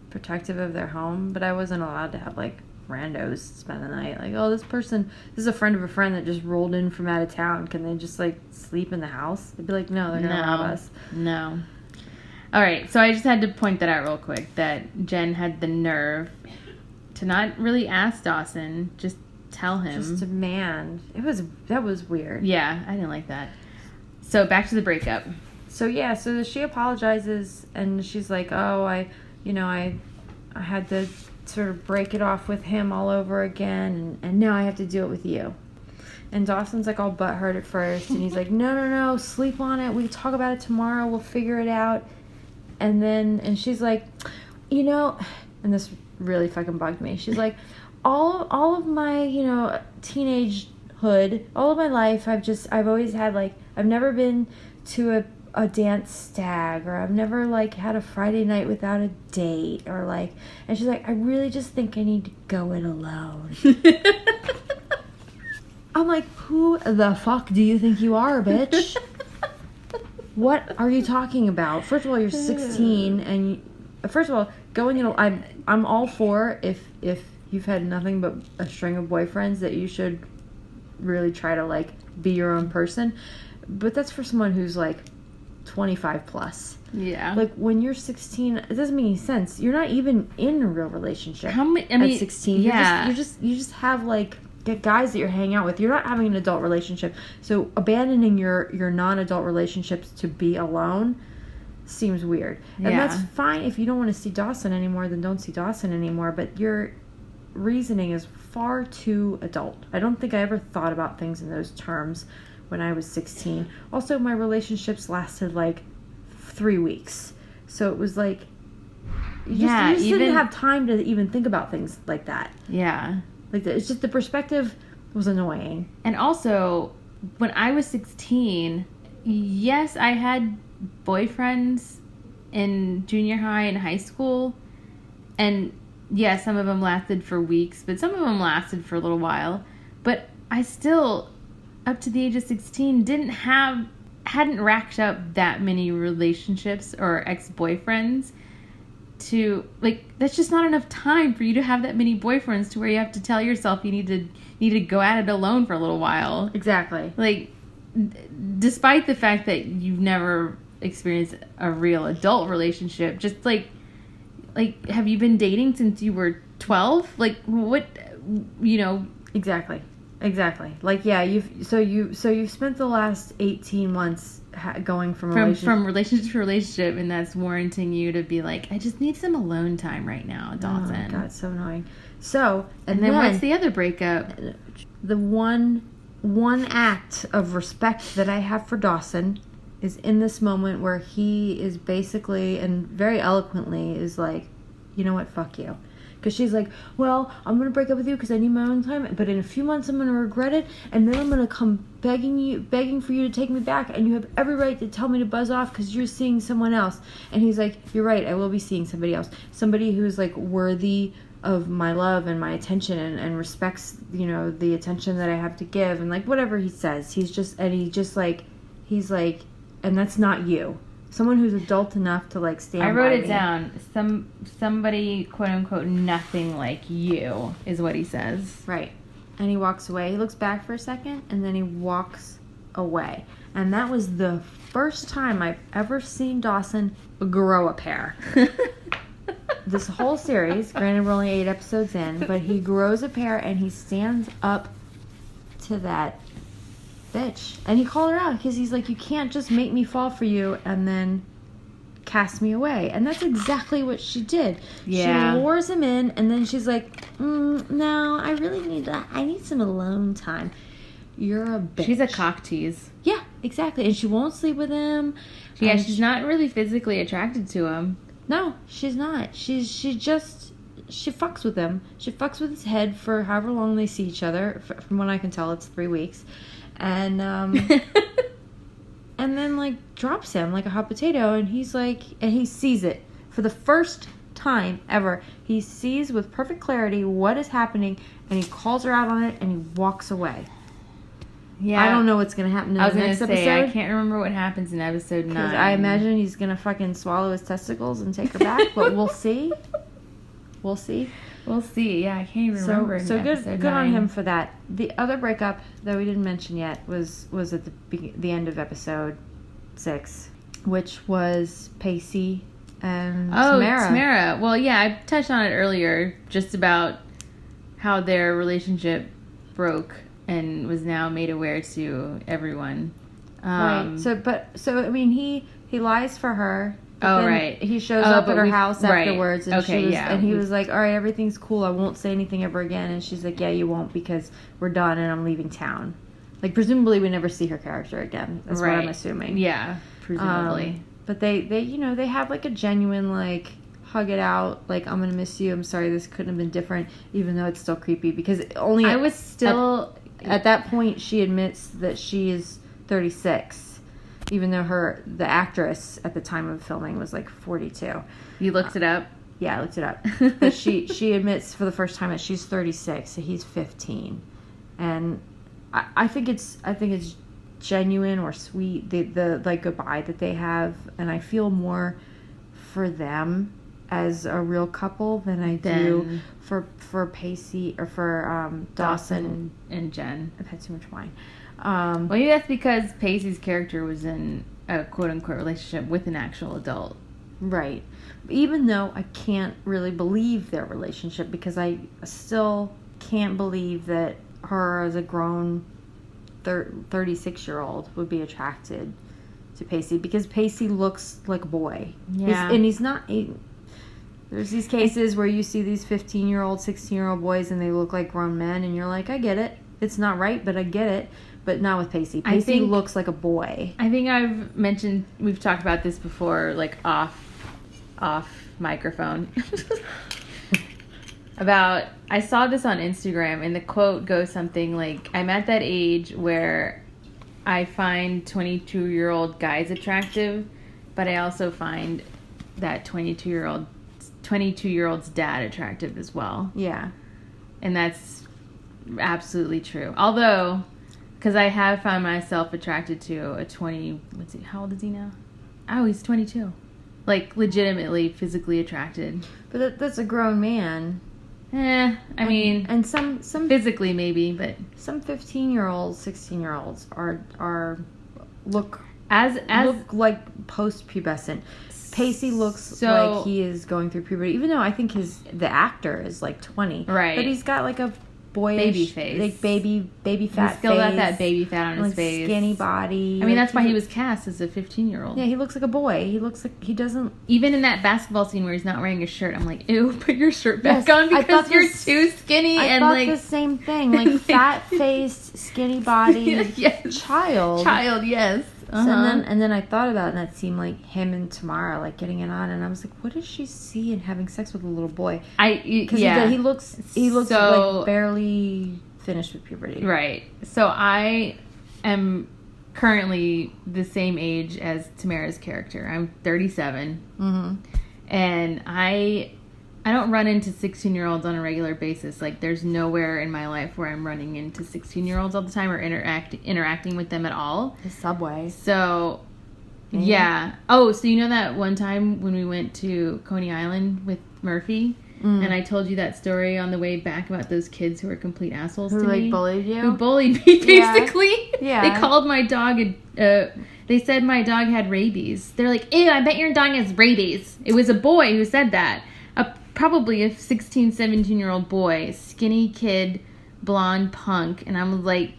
protective of their home, but I wasn't allowed to have like randos spend the night. Like, oh, this is a friend of a friend that just rolled in from out of town. Can they just like sleep in the house? They'd be like, no, they're gonna rob us. No. All right, so I just had to point that out real quick, that Jen had the nerve to not really ask Dawson, just tell him. Just demand. That was weird. Yeah, I didn't like that. So back to the breakup. So yeah, so she apologizes and she's like, oh, I had to sort of break it off with him all over again, and now I have to do it with you. And Dawson's like all butthurt at first, and he's like, no, sleep on it. We can talk about it tomorrow. We'll figure it out. And she's like, and this really fucking bugged me. She's like, all of my, teenagehood, all of my life, I've always had like, I've never been to a dance stag, or I've never like had a Friday night without a date, or like, and she's like, I really just think I need to go in alone. I'm like, who the fuck do you think you are, bitch? What are you talking about? First of all, you're 16, and first of all, going in, I'm all for if you've had nothing but a string of boyfriends, that you should really try to like be your own person. But that's for someone who's like 25 plus. Yeah. Like when you're 16, it doesn't make any sense. You're not even in a real relationship. At 16, yeah. you just have like get guys that you're hanging out with. You're not having an adult relationship. So abandoning your non-adult relationships to be alone seems weird. And that's fine if you don't want to see Dawson anymore, then don't see Dawson anymore. But your reasoning is far too adult. I don't think I ever thought about things in those terms when I was 16. Also, my relationships lasted like 3 weeks. So it was like, you just didn't have time to even think about things like that. Yeah. Like, it's just the perspective was annoying. And also, when I was 16, yes, I had boyfriends in junior high and high school. And yeah, some of them lasted for weeks, but some of them lasted for a little while. But I still, up to the age of 16, hadn't racked up that many relationships or ex-boyfriends to, like, that's just not enough time for you to have that many boyfriends to where you have to tell yourself you need to go at it alone for a little while. Exactly. Like, despite the fact that you've never experienced a real adult relationship, just like have you been dating since you were 12? Like, what, Exactly. Exactly. Like, yeah, you've spent the last 18 months going from relationship to relationship, and that's warranting you to be like, I just need some alone time right now, Dawson. Oh, God, it's so annoying. So, and then what's the other breakup? The one act of respect that I have for Dawson is in this moment where he is basically, and very eloquently, is like, you know what, fuck you. Because she's like, well, I'm going to break up with you because I need my own time, but in a few months I'm going to regret it, and then I'm going to come begging for you to take me back, and you have every right to tell me to buzz off because you're seeing someone else. And he's like, you're right, I will be seeing somebody else. Somebody who's, like, worthy of my love and my attention and respects, you know, the attention that I have to give, and, like, whatever he says. He's like, and that's not you. Someone who's adult enough to, like, stand by me. I wrote it down. Somebody, quote unquote, nothing like you is what he says. Right. And he walks away. He looks back for a second, and then he walks away. And that was the first time I've ever seen Dawson grow a pair. This whole series, granted we're only 8 episodes in, but he grows a pair and he stands up to that bitch. And he called her out because he's like, you can't just make me fall for you and then cast me away. And that's exactly what she did. Yeah. She lures him in, and then she's like, no, I really I need some alone time. You're a bitch. She's a cock tease. Yeah, exactly. And she won't sleep with him. Yeah, she's not really physically attracted to him. No, she's not. She fucks with him. She fucks with his head for however long they see each other. From what I can tell, it's 3 weeks. And and then, like, drops him like a hot potato, and he's like, and he sees it for the first time ever. He sees with perfect clarity what is happening, and he calls her out on it, and he walks away. Yeah, I don't know what's gonna happen in the next episode. I can't remember what happens in episode 9. I imagine he's gonna fucking swallow his testicles and take her back, but we'll see. We'll see. We'll see. Yeah, I can't even remember. So good on him for that. The other breakup that we didn't mention yet was at the end of episode 6, which was Pacey and Tamara. Well, yeah, I touched on it earlier, just about how their relationship broke and was now made aware to everyone. Right. So I mean, he lies for her. Oh, right. He shows up at her house afterwards, and and he was like, all right, everything's cool. I won't say anything ever again. And she's like, yeah, you won't, because we're done and I'm leaving town. Like, presumably we never see her character again. That's what I'm assuming. Yeah, presumably. But they they have, like, a genuine, like, hug it out, like, I'm gonna miss you. I'm sorry this couldn't have been different, even though it's still creepy, because only at that point she admits that she is 36. Even though the actress at the time of filming was like 42. You looked it up? Yeah, I looked it up. But she admits for the first time that she's 36, so he's 15. And I think it's genuine or sweet, the like goodbye that they have, and I feel more for them as a real couple than I do for Pacey or for Dawson and Jen. I've had too much wine. Well, maybe that's because Pacey's character was in a quote-unquote relationship with an actual adult. Right. Even though I can't really believe their relationship, because I still can't believe that her as a grown 36-year-old would be attracted to Pacey, because Pacey looks like a boy. Yeah. He's not... There's these cases where you see these 15-year-old, 16-year-old boys and they look like grown men, and you're like, I get it. It's not right, but I get it. But not with Pacey. Pacey looks like a boy. I think we've talked about this before, like off microphone. I saw this on Instagram, and the quote goes something like, I'm at that age where I find 22-year-old guys attractive, but I also find that 22-year-old's dad attractive as well. Yeah. And that's absolutely true. Although, because I have found myself attracted to a 20... How old is he now? Oh, he's 22. Like, legitimately physically attracted. But that's a grown man. I mean... And some physically, maybe, but... Some 15-year-olds, 16-year-olds look like post-pubescent. Pacey looks like he is going through puberty, even though I think the actor is like 20. Right. But he's got like a boyish, baby face, like baby fat. He's still face, got that baby fat on his face, skinny body. I mean, that's why he was cast as a 15-year-old. Yeah, he looks like a boy. He looks like he doesn't. Even in that basketball scene where he's not wearing a shirt, I'm like, ew, put your shirt back on because you're too skinny. I and thought like the same thing, like fat faced, skinny body, yes. child, yes. So, and then I thought about it, and that seemed like him and Tamara like getting it on, and I was like, what does she see in having sex with a little boy? Because he looks so, like barely finished with puberty. Right. So I am currently the same age as Tamara's character. I'm 37, and I don't run into 16-year-olds on a regular basis. Like, there's nowhere in my life where I'm running into 16-year-olds all the time or interacting with them at all. The subway. So, yeah. Oh, so you know that one time when we went to Coney Island with Murphy? And I told you that story on the way back about those kids who were complete assholes to me. Who, bullied you? Who bullied me, basically. Yeah. They called my dog, they said my dog had rabies. They're like, ew, I bet your dog has rabies. It was a boy who said that. Probably a 16, 17-year-old boy, skinny kid, blonde punk. And I'm like,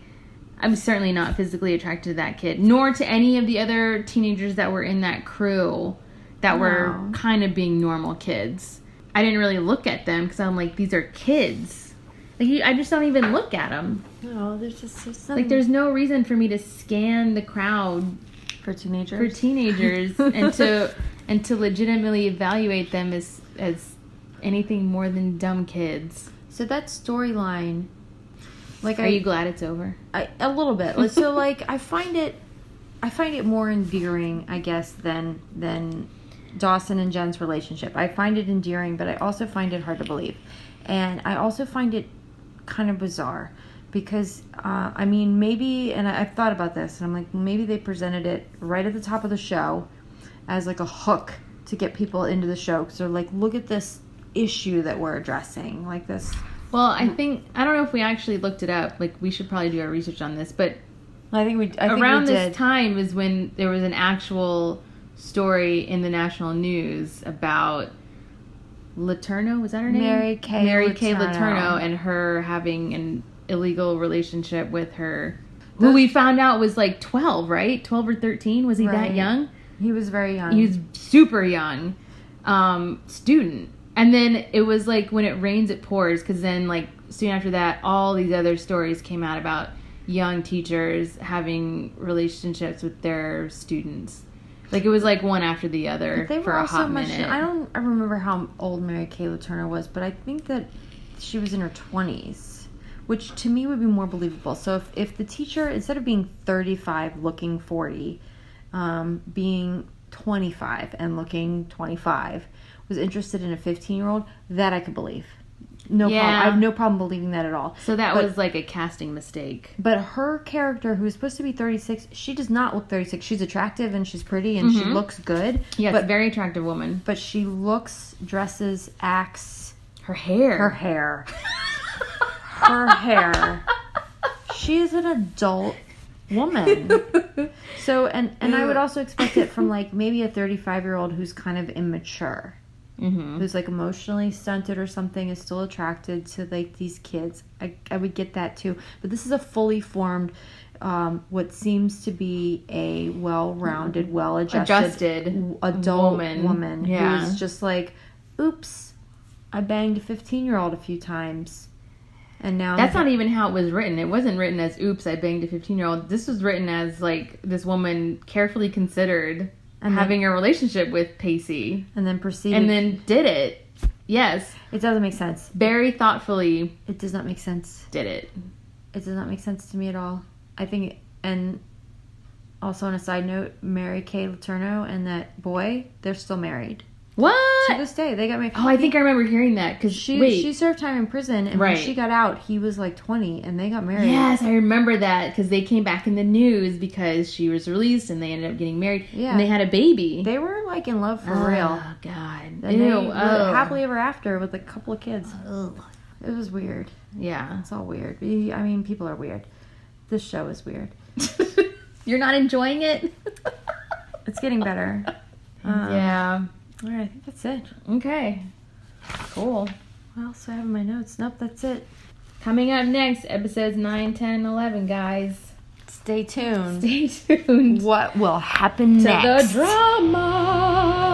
I'm certainly not physically attracted to that kid, nor to any of the other teenagers that were in that crew that were kind of being normal kids. I didn't really look at them because I'm like, these are kids. Like, I just don't even look at them. No, there's just like, there's no reason for me to scan the crowd for teenagers, and to legitimately evaluate them as anything more than dumb kids. So that storyline, like, are you glad it's over? A little bit. So like, I find it more endearing, I guess, than Dawson and Jen's relationship. I find it endearing, but I also find it hard to believe. And I also find it kind of bizarre because, I mean, maybe, and I've thought about this, and I'm like, maybe they presented it right at the top of the show as like a hook to get people into the show. So like, look at this issue that we're addressing, like this. Well, I don't know if we actually looked it up. Like, we should probably do our research on this, but I think we did. Around this time is when there was an actual story in the national news about Letourneau, was that her name? Mary Kay Letourneau, and her having an illegal relationship with her, who we found out was like 12, right? 12 or 13? Was he that young? He was very young. He was super young. Student. And then it was like when it rains, it pours, because then like soon after that, all these other stories came out about young teachers having relationships with their students. Like, it was like one after the other for a hot minute. I remember how old Mary Kay Letourneau was, but I think that she was in her 20s, which to me would be more believable. So if the teacher, instead of being 35 looking 40, being 25 and looking 25, was interested in a 15-year-old, that I could believe. No problem. I have no problem believing that at all. So that was like a casting mistake. But her character, who is supposed to be 36, she does not look 36. She's attractive and she's pretty and she looks good. Yes, a very attractive woman. But she looks, dresses, acts. Her hair. Her hair. Her hair. She is an adult woman. So, and I would also expect it from like maybe a 35-year-old who's kind of immature. Who's like emotionally stunted or something, is still attracted to like these kids. I would get that too. But this is a fully formed, what seems to be a well-rounded, well-adjusted adult woman who is just like, oops, I banged a 15-year-old a few times. And now that's not even how it was written. It wasn't written as, oops, I banged a 15-year-old. This was written as like, this woman carefully considered and having a relationship with Pacey. And then proceeded. And then did it. Yes. It doesn't make sense. Very thoughtfully. It does not make sense. Did it. It does not make sense to me at all. I think, and also on a side note, Mary Kay Letourneau and that boy, they're still married. What? To this day, they got married. Oh, I think I remember hearing that, because she served time in prison, and when she got out, he was like 20, and they got married. Yes, I remember that, because they came back in the news because she was released, and they ended up getting married, and they had a baby. They were like in love for real. Oh God! And they happily ever after with a couple of kids. It was weird. Yeah, it's all weird. I mean, people are weird. This show is weird. You're not enjoying it? It's getting better. Yeah. All right, I think that's it. Okay. Cool. What else do I have in my notes? Nope, that's it. Coming up next, episodes 9, 10, 11, guys. Stay tuned. Stay tuned. What will happen next? To the drama.